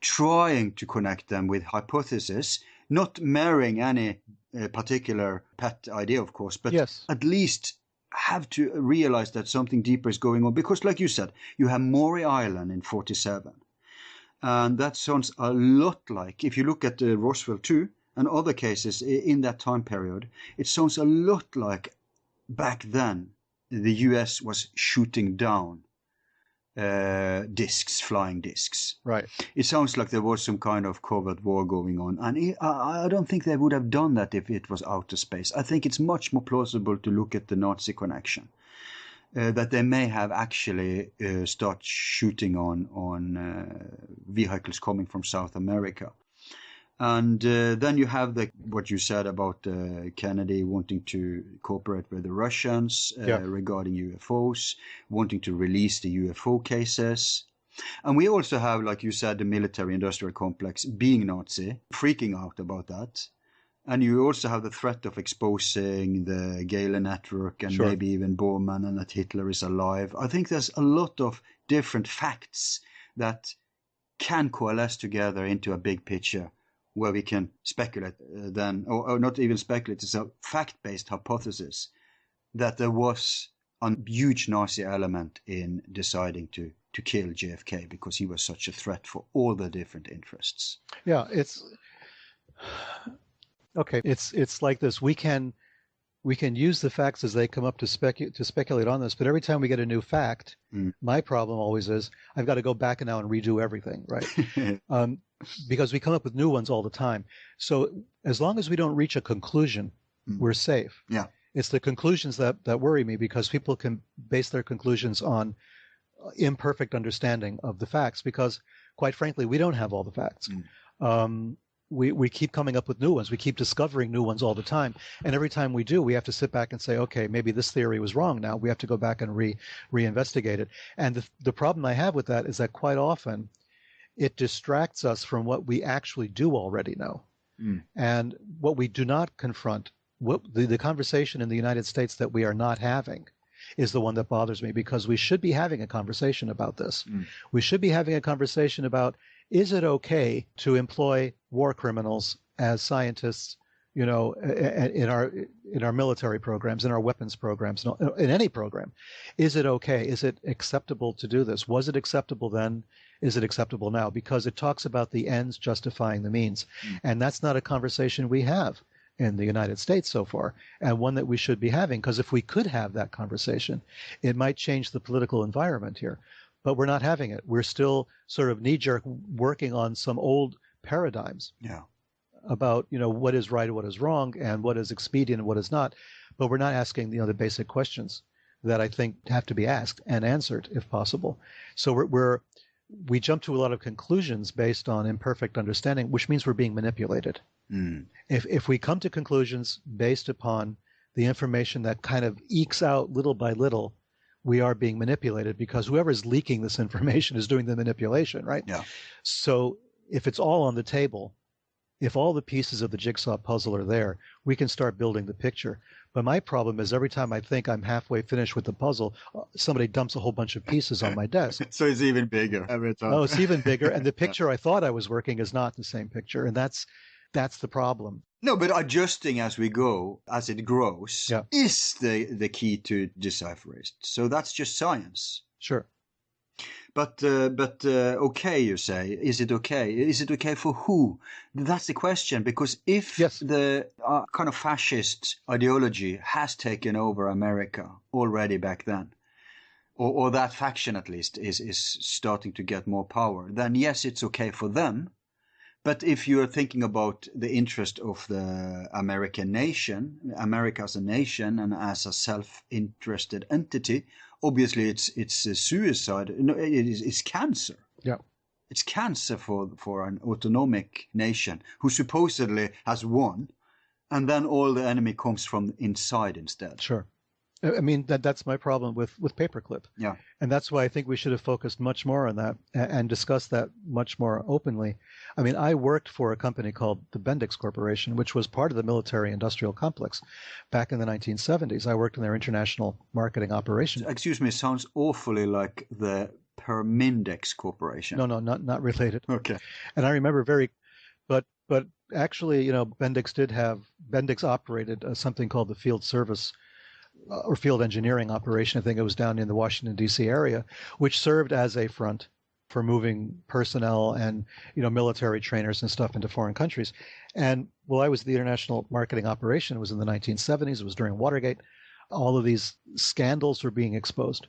trying to connect them with hypotheses, not marrying any particular pet idea, of course, but at least have to realize that something deeper is going on. Because like you said, you have Maury Island in 47. And that sounds a lot like, if you look at Roswell 2 and other cases in that time period, it sounds a lot like back then the US was shooting down flying discs. Right. It sounds like there was some kind of covert war going on, and I don't think they would have done that if it was outer space. I think it's much more plausible to look at the Nazi connection, that they may have actually start shooting on vehicles coming from South America, And then you have what you said about Kennedy wanting to cooperate with the Russians regarding UFOs, wanting to release the UFO cases. And we also have, like you said, the military-industrial complex being Nazi, freaking out about that. And you also have the threat of exposing the Gale network and maybe even Bormann, and that Hitler is alive. I think there's a lot of different facts that can coalesce together into a big picture where we can speculate then, or not even speculate, it's a fact-based hypothesis that there was a huge Nazi element in deciding to kill JFK because he was such a threat for all the different interests. Yeah, it's okay. It's like this. We can use the facts as they come up to speculate on this, but every time we get a new fact, my problem always is I've got to go back now and redo everything, right? Because we come up with new ones all the time. So as long as we don't reach a conclusion, we're safe. Yeah. It's the conclusions that worry me, because people can base their conclusions on imperfect understanding of the facts, because quite frankly, we don't have all the facts. We keep coming up with new ones. We keep discovering new ones all the time. And every time we do, we have to sit back and say, okay, maybe this theory was wrong now. We have to go back and reinvestigate it. And the problem I have with that is that quite often it distracts us from what we actually do already know. And what we do not confront, the conversation in the United States that we are not having, is the one that bothers me, because we should be having a conversation about this. We should be having a conversation about, is it okay to employ war criminals as scientists, you know, in our military programs, in our weapons programs, in any program? Is it okay? Is it acceptable to do this? Was it acceptable then? Is it acceptable now? Because it talks about the ends justifying the means. And that's not a conversation we have in the United States so far, and one that we should be having, because if we could have that conversation, it might change the political environment here. But we're not having it. We're still sort of knee-jerk working on some old paradigms about, you know, what is right and what is wrong, and what is expedient and what is not. But we're not asking, you know, the basic questions that I think have to be asked and answered if possible. So we jump to a lot of conclusions based on imperfect understanding, which means we're being manipulated. If we come to conclusions based upon the information that kind of ekes out little by little, we are being manipulated, because whoever's leaking this information is doing the manipulation, right? Yeah. So if it's all on the table, if all the pieces of the jigsaw puzzle are there, we can start building the picture. But my problem is every time I think I'm halfway finished with the puzzle, somebody dumps a whole bunch of pieces on my desk. So it's even bigger every time. Oh, it's even bigger. And the picture I thought I was working is not the same picture. And that's the problem. No, but adjusting as we go, as it grows, is the key to decipher it. So that's just science. Sure. But okay, you say, is it okay? Is it okay for who? That's the question, because if the kind of fascist ideology has taken over America already back then, or that faction at least is starting to get more power, then yes, it's okay for them. But if you're thinking about the interest of the American nation, America as a nation and as a self-interested entity, obviously it's a suicide. No, it's cancer. Yeah. It's cancer for an autonomic nation who supposedly has won, and then all the enemy comes from inside instead. Sure. I mean, that's my problem with Paperclip. Yeah. And that's why I think we should have focused much more on that and discussed that much more openly. I mean, I worked for a company called the Bendix Corporation, which was part of the military-industrial complex back in the 1970s. I worked in their international marketing operation. Excuse me, sounds awfully like the Permindex Corporation. No, not related. Okay. And I remember but actually, you know, Bendix operated something called the Field Service or Field Engineering Operation. I think it was down in the Washington, D.C. area, which served as a front for moving personnel and, you know, military trainers and stuff into foreign countries. And while I was the international marketing operation, it was in the 1970s. It was during Watergate. All of these scandals were being exposed.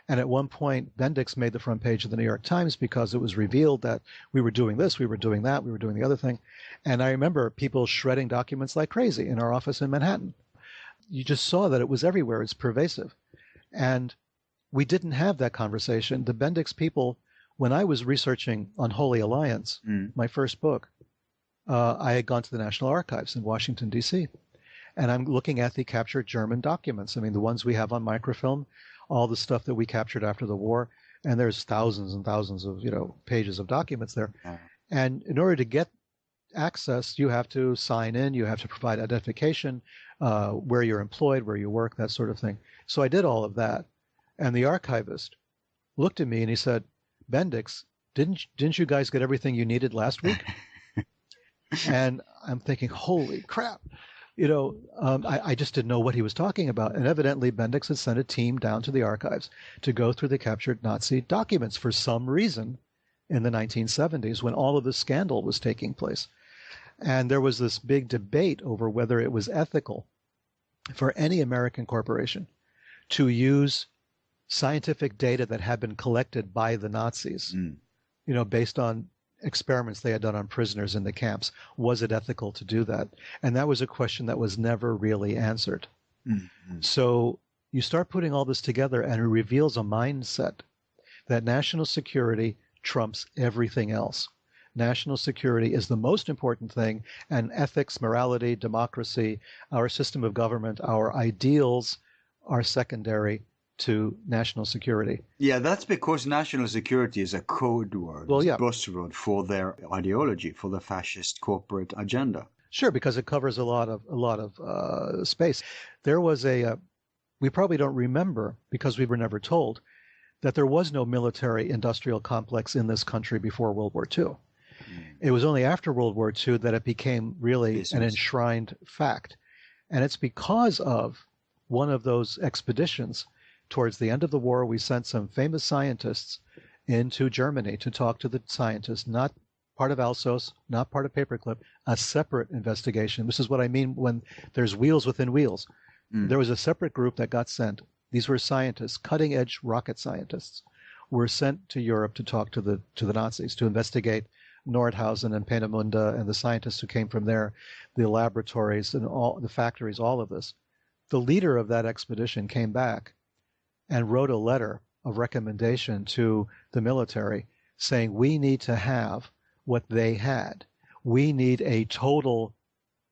And at one point, Bendix made the front page of the New York Times because it was revealed that we were doing this, we were doing that, we were doing the other thing. And I remember people shredding documents like crazy in our office in Manhattan. You just saw that it was everywhere. It's pervasive. And we didn't have that conversation. The Bendix people, when I was researching Unholy Alliance, my first book, I had gone to the National Archives in Washington, D.C., and I'm looking at the captured German documents. I mean, the ones we have on microfilm, all the stuff that we captured after the war, and there's thousands and thousands of, pages of documents there. Yeah. And in order to get access, you have to sign in, you have to provide identification, where you're employed, where you work, that sort of thing. So I did all of that. And the archivist looked at me and he said, Bendix, didn't you guys get everything you needed last week? And I'm thinking, holy crap. I just didn't know what he was talking about. And evidently Bendix had sent a team down to the archives to go through the captured Nazi documents for some reason in the 1970s when all of this scandal was taking place. And there was this big debate over whether it was ethical for any American corporation to use scientific data that had been collected by the Nazis, based on experiments they had done on prisoners in the camps. Was it ethical to do that? And that was a question that was never really answered. Mm-hmm. So you start putting all this together and it reveals a mindset that national security trumps everything else. National security is the most important thing, and ethics, morality, democracy, our system of government, our ideals are secondary to national security. Yeah, that's because national security is a code word, buzzword for their ideology, for the fascist corporate agenda. Sure, because it covers a lot of space. There was we probably don't remember because we were never told that there was no military industrial complex in this country before World War II. It was only after World War II that it became really an enshrined fact. And it's because of one of those expeditions. Towards the end of the war, we sent some famous scientists into Germany to talk to the scientists, not part of Alsos, not part of Paperclip, a separate investigation. This is what I mean when there's wheels within wheels. There was a separate group that got sent. These were scientists, cutting-edge rocket scientists, were sent to Europe to talk to the Nazis, to investigate Nordhausen and Peenemünde and the scientists who came from there, the laboratories and all the factories, all of this. The leader of that expedition came back and wrote a letter of recommendation to the military saying, we need to have what they had. We need a total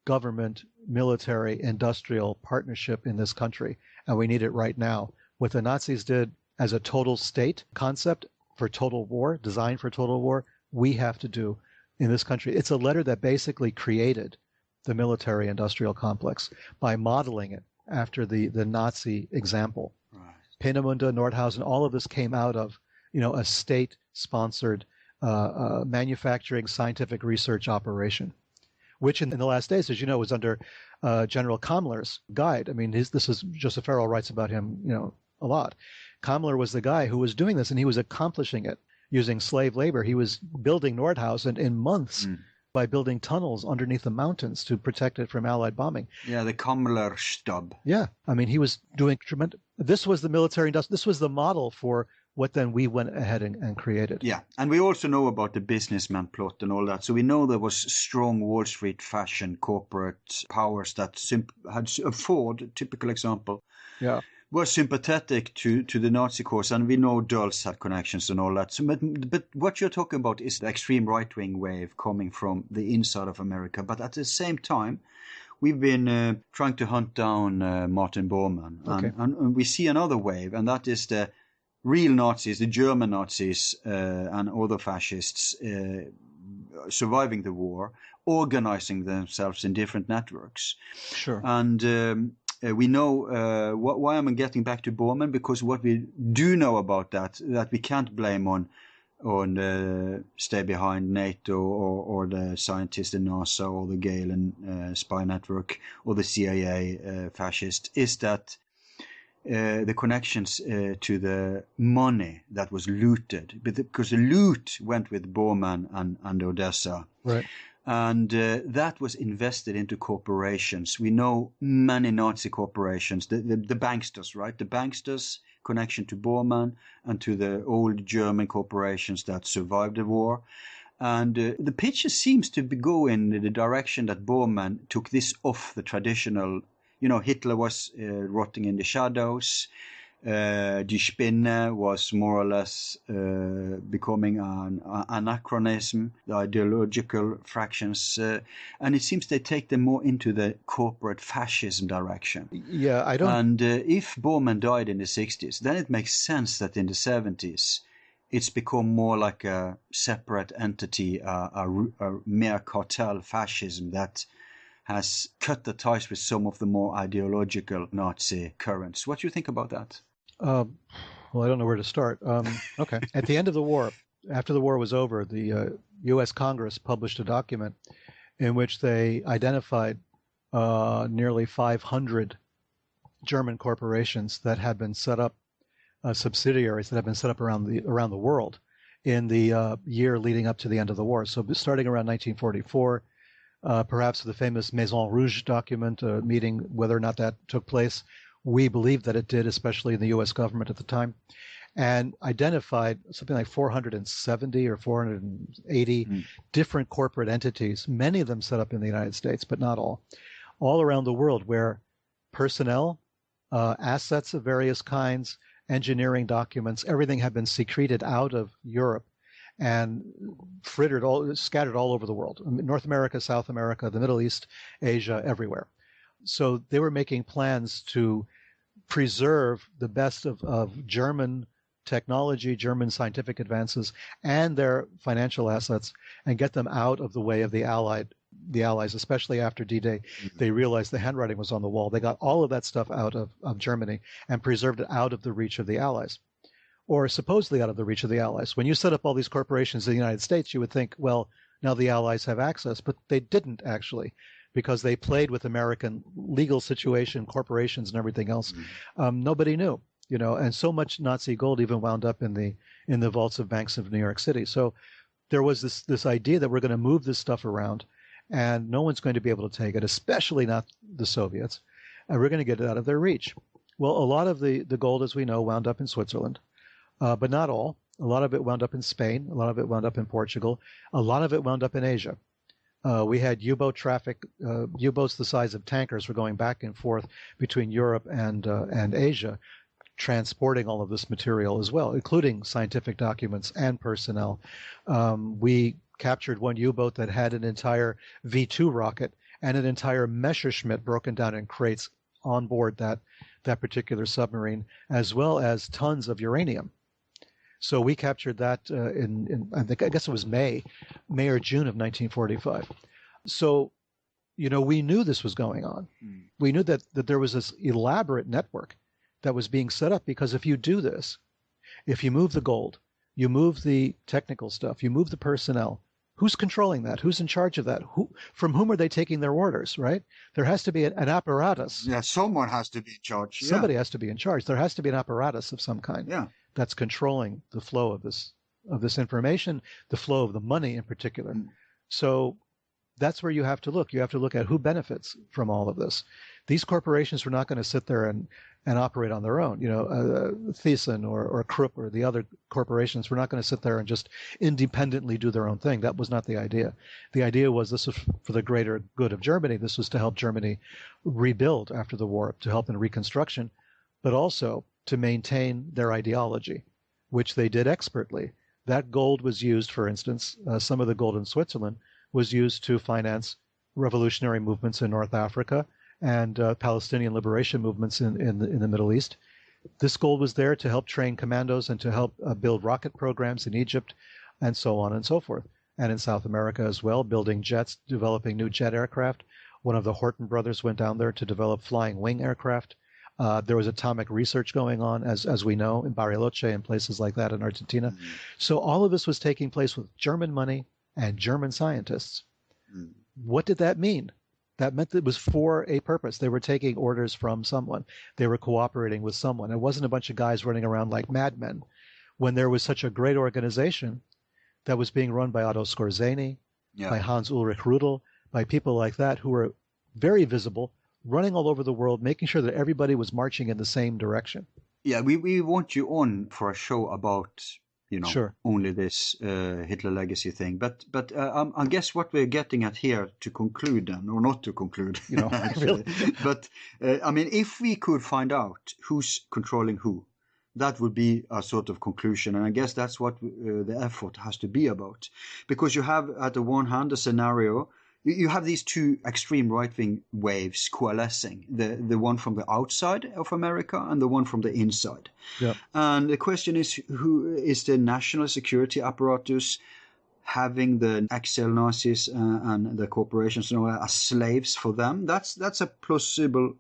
government, military, industrial partnership in this country, and we need it right now. What the Nazis did as a total state concept for total war, designed for total war, we have to do in this country. It's a letter that basically created the military industrial complex by modeling it after the Nazi example. Right. Peenemünde, Nordhausen, all of this came out of, a state-sponsored manufacturing scientific research operation, which in the last days, as you know, was under General Kammler's guide. I mean, this is Joseph Farrell writes about him, a lot. Kammler was the guy who was doing this, and he was accomplishing it using slave labor. He was building Nordhausen in months by building tunnels underneath the mountains to protect it from Allied bombing. Yeah, the Kammlerstab. Yeah, I mean, he was doing tremendous. This was the military industrial. This was the model for what then we went ahead and created. Yeah, and we also know about the businessman plot and all that. So we know there was strong Wall Street fashion corporate powers that had Ford, typical example. Yeah. Was sympathetic to the Nazi cause, and we know Dulles had connections and all that. So, but what you're talking about is the extreme right-wing wave coming from the inside of America. But at the same time, we've been trying to hunt down Martin Bormann, and we see another wave, and that is the real Nazis, the German Nazis and other fascists surviving the war, organizing themselves in different networks. Sure. And we know why am I getting back to Bormann? Because what we do know about that we can't blame on stay behind NATO or the scientists in NASA or the Galen spy network or the CIA fascist, is that the connections to the money that was looted, because the loot went with Bormann and Odessa. Right. And that was invested into corporations. We know many Nazi corporations, the banksters, right? The banksters, connection to Bormann and to the old German corporations that survived the war. And the picture seems to go in the direction that Bormann took this off the traditional, Hitler was rotting in the shadows. Die Spinne was more or less becoming an anachronism, the ideological fractions, and it seems they take them more into the corporate fascism direction. Yeah, I don't. And if Bormann died in the 60s, then it makes sense that in the 70s it's become more like a separate entity, a mere cartel fascism that has cut the ties with some of the more ideological Nazi currents. What do you think about that? Well, I don't know where to start. Okay. At the end of the war, after the war was over, the U.S. Congress published a document in which they identified nearly 500 German corporations that had been set up, subsidiaries that had been set up around the world in the year leading up to the end of the war. So starting around 1944, perhaps the famous Maison Rouge document, meeting whether or not that took place. We believe that it did, especially in the U.S. government at the time, and identified something like 470 or 480 different corporate entities, many of them set up in the United States, but not all around the world, where personnel, assets of various kinds, engineering documents, everything had been secreted out of Europe and scattered all over the world, North America, South America, the Middle East, Asia, everywhere. So they were making plans to preserve the best of German technology, German scientific advances, and their financial assets, and get them out of the way of the Allies, especially after D-Day. They realized the handwriting was on the wall. They got all of that stuff out of Germany and preserved it out of the reach of the Allies, or supposedly out of the reach of the Allies. When you set up all these corporations in the United States, you would think, well, now the Allies have access, but they didn't actually, because they played with American legal situation, corporations, and everything else. Nobody knew, and so much Nazi gold even wound up in the vaults of banks of New York City. So there was this idea that we're going to move this stuff around, and no one's going to be able to take it, especially not the Soviets, and we're going to get it out of their reach. Well, a lot of the gold, as we know, wound up in Switzerland, but not all. A lot of it wound up in Spain. A lot of it wound up in Portugal. A lot of it wound up in Asia. We had U-boat traffic. U-boats the size of tankers were going back and forth between Europe and Asia, transporting all of this material as well, including scientific documents and personnel. We captured one U-boat that had an entire V-2 rocket and an entire Messerschmitt broken down in crates on board that particular submarine, as well as tons of uranium. So we captured that in I guess it was May or June of 1945. So, we knew this was going on. We knew that there was this elaborate network that was being set up, because if you do this, if you move the gold, you move the technical stuff, you move the personnel, who's controlling that? Who's in charge of that? From whom are they taking their orders, right? There has to be an apparatus. Yeah, someone has to be in charge. Somebody has to be in charge. There has to be an apparatus of some kind. Yeah. That's controlling the flow of this information, the flow of the money in particular. So that's where you have to look. You have to look at who benefits from all of this. These corporations were not going to sit there and operate on their own. Thyssen or Krupp or the other corporations were not going to sit there and just independently do their own thing. That was not the idea. The idea was this was for the greater good of Germany. This was to help Germany rebuild after the war, to help in reconstruction, but also to maintain their ideology, which they did expertly. That gold was used, for instance, some of the gold in Switzerland was used to finance revolutionary movements in North Africa and Palestinian liberation movements in the Middle East. This gold was there to help train commandos and to help build rocket programs in Egypt, and so on and so forth. And in South America as well, building jets, developing new jet aircraft. One of the Horton brothers went down there to develop flying wing aircraft. There was atomic research going on, as we know, in Bariloche and places like that in Argentina. So all of this was taking place with German money and German scientists. What did that mean? That meant that it was for a purpose. They were taking orders from someone. They were cooperating with someone. It wasn't a bunch of guys running around like madmen. When there was such a great organization that was being run by Otto Skorzeny, by Hans Ulrich Rudel, by people like that who were very visible, running all over the world, making sure that everybody was marching in the same direction. Yeah, we want you on for a show about Sure. only this Hitler legacy thing. But I guess what we're getting at here, to conclude then, or not to conclude, actually, but I mean, if we could find out who's controlling who, that would be a sort of conclusion. And I guess that's what the effort has to be about. Because you have, at the one hand, a scenario, you have these two extreme right-wing waves coalescing, the one from the outside of America and the one from the inside. Yeah. And the question is, who is the national security apparatus having the exile Nazis and the corporations as slaves for them? That's a plausible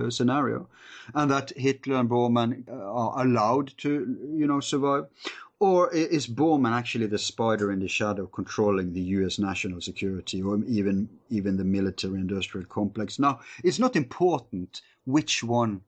scenario. And that Hitler and Bormann are allowed to, survive. Or is Bormann actually the spider in the shadow controlling the U.S. national security, or even the military-industrial complex? Now, it's not important which one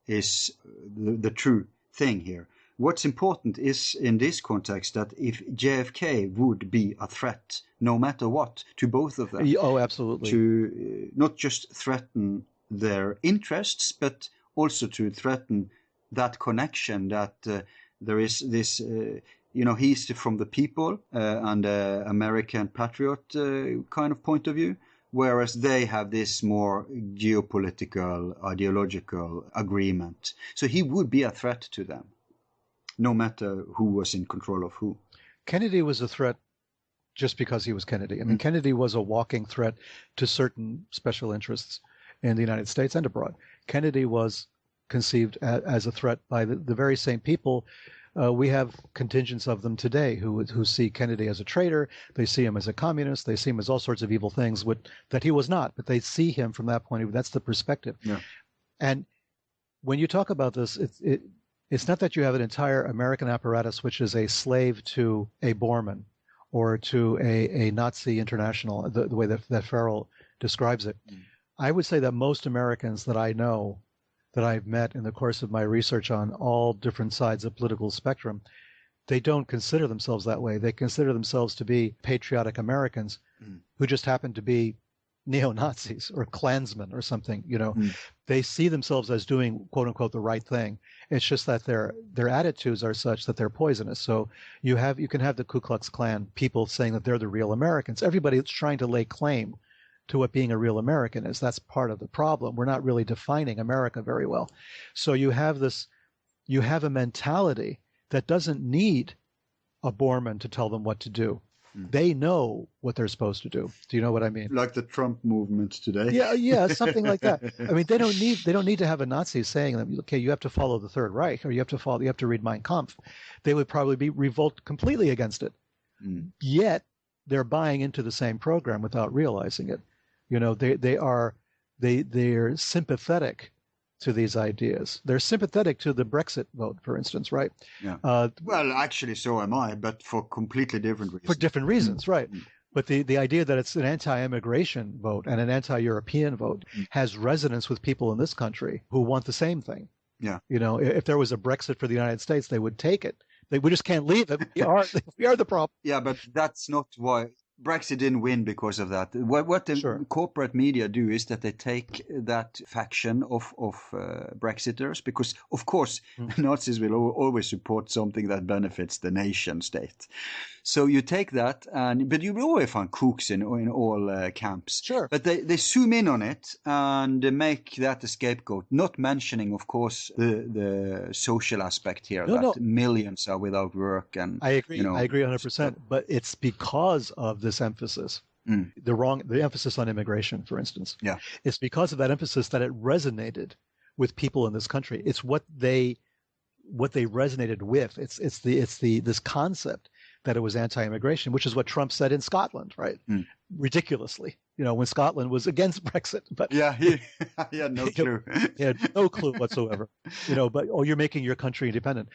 is the true thing here. What's important is, in this context, that if JFK would be a threat, no matter what, to both of them. Oh, absolutely. To not just threaten their interests, but also to threaten that connection that there is this, he's from the people and American patriot kind of point of view, whereas they have this more geopolitical, ideological agreement. So he would be a threat to them, no matter who was in control of who. Kennedy was a threat just because he was Kennedy. I mean, Kennedy was a walking threat to certain special interests in the United States and abroad. Kennedy was conceived as a threat by the very same people. We have contingents of them today who see Kennedy as a traitor. They see him as a communist. They see him as all sorts of evil things that he was not, but they see him from that point of view. That's the perspective. Yeah. And when you talk about this, it's not that you have an entire American apparatus which is a slave to a Bormann or to a Nazi international, the way that Farrell describes it. I would say that most Americans that I know, that I've met in the course of my research on all different sides of political spectrum, they don't consider themselves that way. They consider themselves to be patriotic Americans who just happen to be neo-Nazis or Klansmen or something. They see themselves as doing, quote unquote, the right thing. It's just that their attitudes are such that they're poisonous. So you can have the Ku Klux Klan people saying that they're the real Americans. Everybody that's trying to lay claim to what being a real American is. That's part of the problem. We're not really defining America very well. So you have a mentality that doesn't need a Bormann to tell them what to do. They know what they're supposed to do. Do you know what I mean? Like the Trump movement today. Yeah, something like that. I mean, they don't need to have a Nazi saying them, okay, you have to follow the Third Reich, or you have to read Mein Kampf. They would probably be revolt completely against it. Yet they're buying into the same program without realizing it. They're sympathetic to these ideas. They're sympathetic to the Brexit vote, for instance, right? Yeah. Well, actually, so am I, but for completely different reasons. For different reasons, right? But the idea that it's an anti-immigration vote and an anti-European vote has resonance with people in this country who want the same thing. Yeah. If there was a Brexit for the United States, they would take it. We just can't leave it. We are the problem. Yeah, but that's not why. Brexit didn't win because of that. What the corporate media do is that they take that faction of Brexiters, because, of course, Nazis will always support something that benefits the nation state. So you take that, but you will always find kooks in all camps. Sure. But they zoom in on it and they make that the scapegoat, not mentioning, of course, the social aspect here, millions are without work. And I agree. I agree 100%. But it's because of this emphasis, the emphasis on immigration, for instance. Yeah. It's because of that emphasis that it resonated with people in this country. It's what they resonated with. It's this concept that it was anti-immigration, which is what Trump said in Scotland, right? Ridiculously, when Scotland was against Brexit. But yeah, he had no clue. He had no clue whatsoever. But you're making your country independent.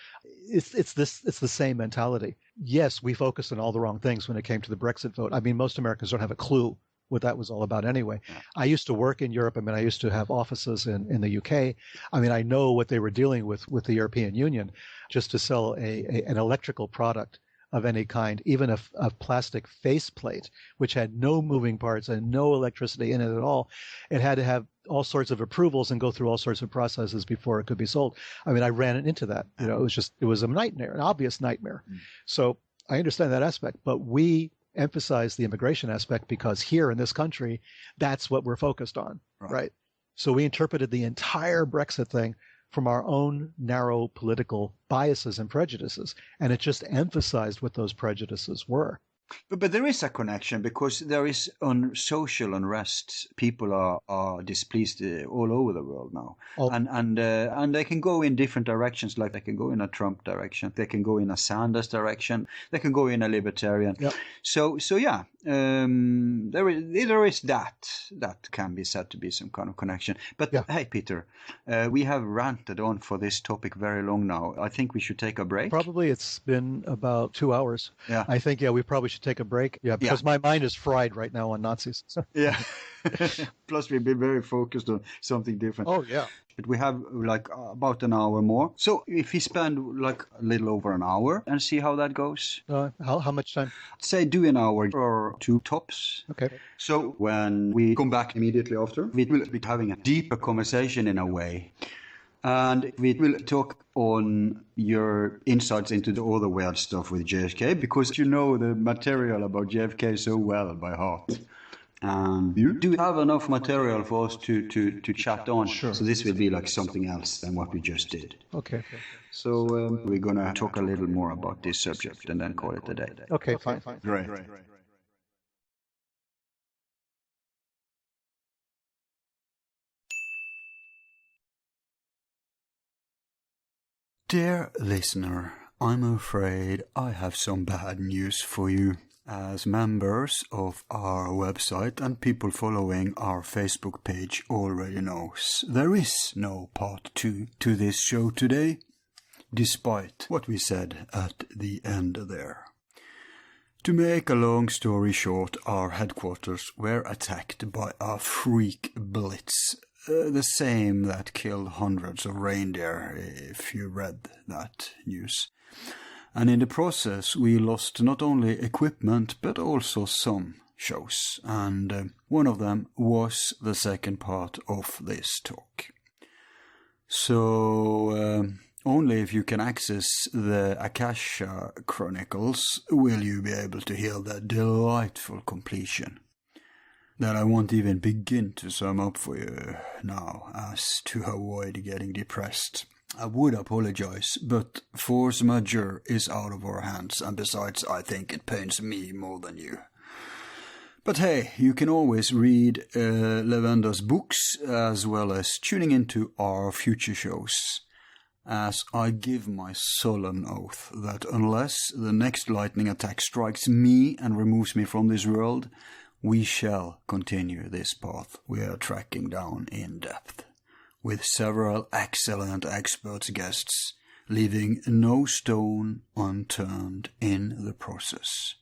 It's the same mentality. Yes, we focused on all the wrong things when it came to the Brexit vote. I mean, most Americans don't have a clue what that was all about anyway. Yeah. I used to work in Europe. I mean, I used to have offices in the UK. I mean, I know what they were dealing with the European Union. Just to sell an electrical product of any kind, even a plastic faceplate, which had no moving parts and no electricity in it at all. It had to have all sorts of approvals and go through all sorts of processes before it could be sold. I mean, I ran into that. It was a nightmare, an obvious nightmare. So I understand that aspect, but we emphasize the immigration aspect because here in this country, that's what we're focused on, right? So we interpreted the entire Brexit thing from our own narrow political biases and prejudices, and it just emphasized what those prejudices were. But there is a connection because there is social unrest. People are displeased all over the world now, and they can go in different directions. Like they can go in a Trump direction, they can go in a Sanders direction, they can go in a libertarian. Yep. So yeah, there is that can be said to be some kind of connection. But hey, Peter, we have ranted on for this topic very long now. I think we should take a break. Probably it's been about 2 hours. Yeah, I think we probably should take a break. Yeah, because my mind is fried right now on Nazis. Yeah. Plus we've been very focused on something different. Oh yeah. But we have like about an hour more. So if we spend like a little over an hour and see how that goes. How much time? Say do an hour or two tops. Okay. So when we come back immediately after, we will be having a deeper conversation in a way. And we will talk on your insights into the other weird stuff with JFK, because you know the material about JFK so well by heart. And you do have enough material for us to chat on. Sure. So this will be like something else than what we just did. Okay. So we're going to talk a little more about this subject and then call it a day. Okay, fine. Great. Dear listener, I'm afraid I have some bad news for you. As members of our website and people following our Facebook page already knows, there is no part 2 to this show today, despite what we said at the end there. To make a long story short, our headquarters were attacked by a freak blitz. The same that killed hundreds of reindeer, if you read that news. And in the process, we lost not only equipment, but also some shows. And one of them was the second part of this talk. So, only if you can access the Akasha Chronicles will you be able to hear the delightful completion that I won't even begin to sum up for you now, as to avoid getting depressed. I would apologize, but force majeure is out of our hands, and besides, I think it pains me more than you. But hey, you can always read Levenda's books, as well as tuning into our future shows, as I give my solemn oath that unless the next lightning attack strikes me and removes me from this world, we shall continue this path we are tracking down in depth, with several excellent expert guests, leaving no stone unturned in the process.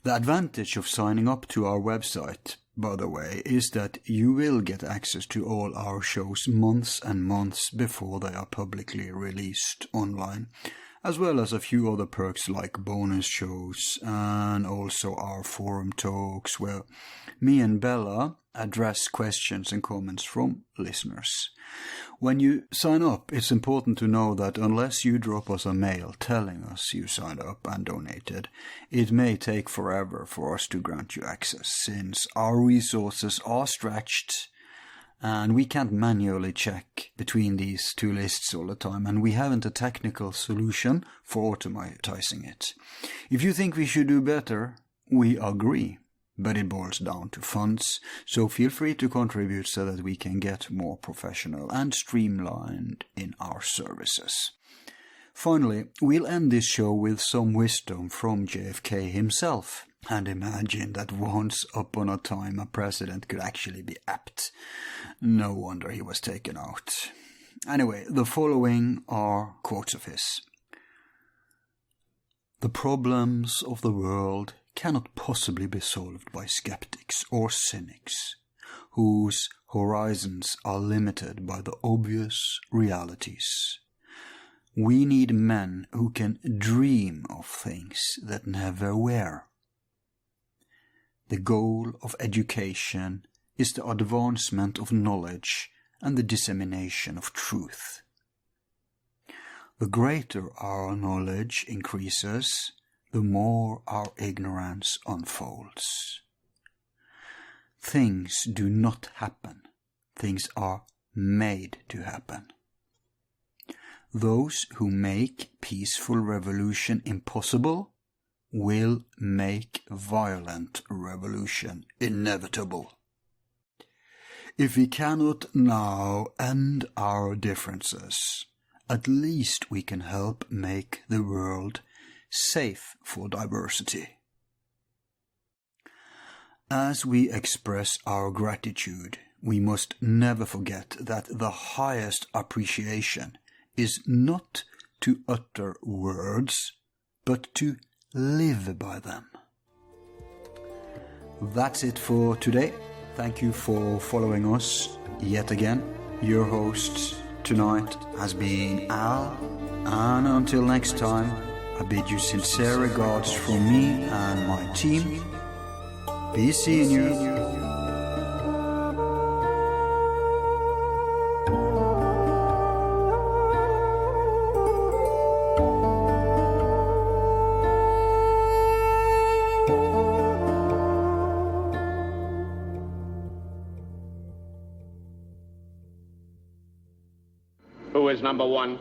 The advantage of signing up to our website, by the way, is that you will get access to all our shows months and months before they are publicly released online, as well as a few other perks like bonus shows and also our forum talks where me and Bella address questions and comments from listeners. When you sign up, it's important to know that unless you drop us a mail telling us you signed up and donated, it may take forever for us to grant you access, since our resources are stretched and we can't manually check between these two lists all the time, and we haven't a technical solution for automatizing it. If you think we should do better, we agree, but it boils down to funds, so feel free to contribute so that we can get more professional and streamlined in our services. Finally, we'll end this show with some wisdom from JFK himself. And imagine that once upon a time a president could actually be apt. No wonder he was taken out. Anyway, the following are quotes of his. The problems of the world cannot possibly be solved by skeptics or cynics, whose horizons are limited by the obvious realities. We need men who can dream of things that never were. The goal of education is the advancement of knowledge and the dissemination of truth. The greater our knowledge increases, the more our ignorance unfolds. Things do not happen. Things are made to happen. Those who make peaceful revolution impossible will make violent revolution inevitable. If we cannot now end our differences, at least we can help make the world safe for diversity. As we express our gratitude, we must never forget that the highest appreciation is not to utter words, but to live by them. That's it for today. Thank you for following us yet again. Your host tonight has been Al, and until next time, I bid you sincere regards from me and my team. Be seeing you. Who is number one?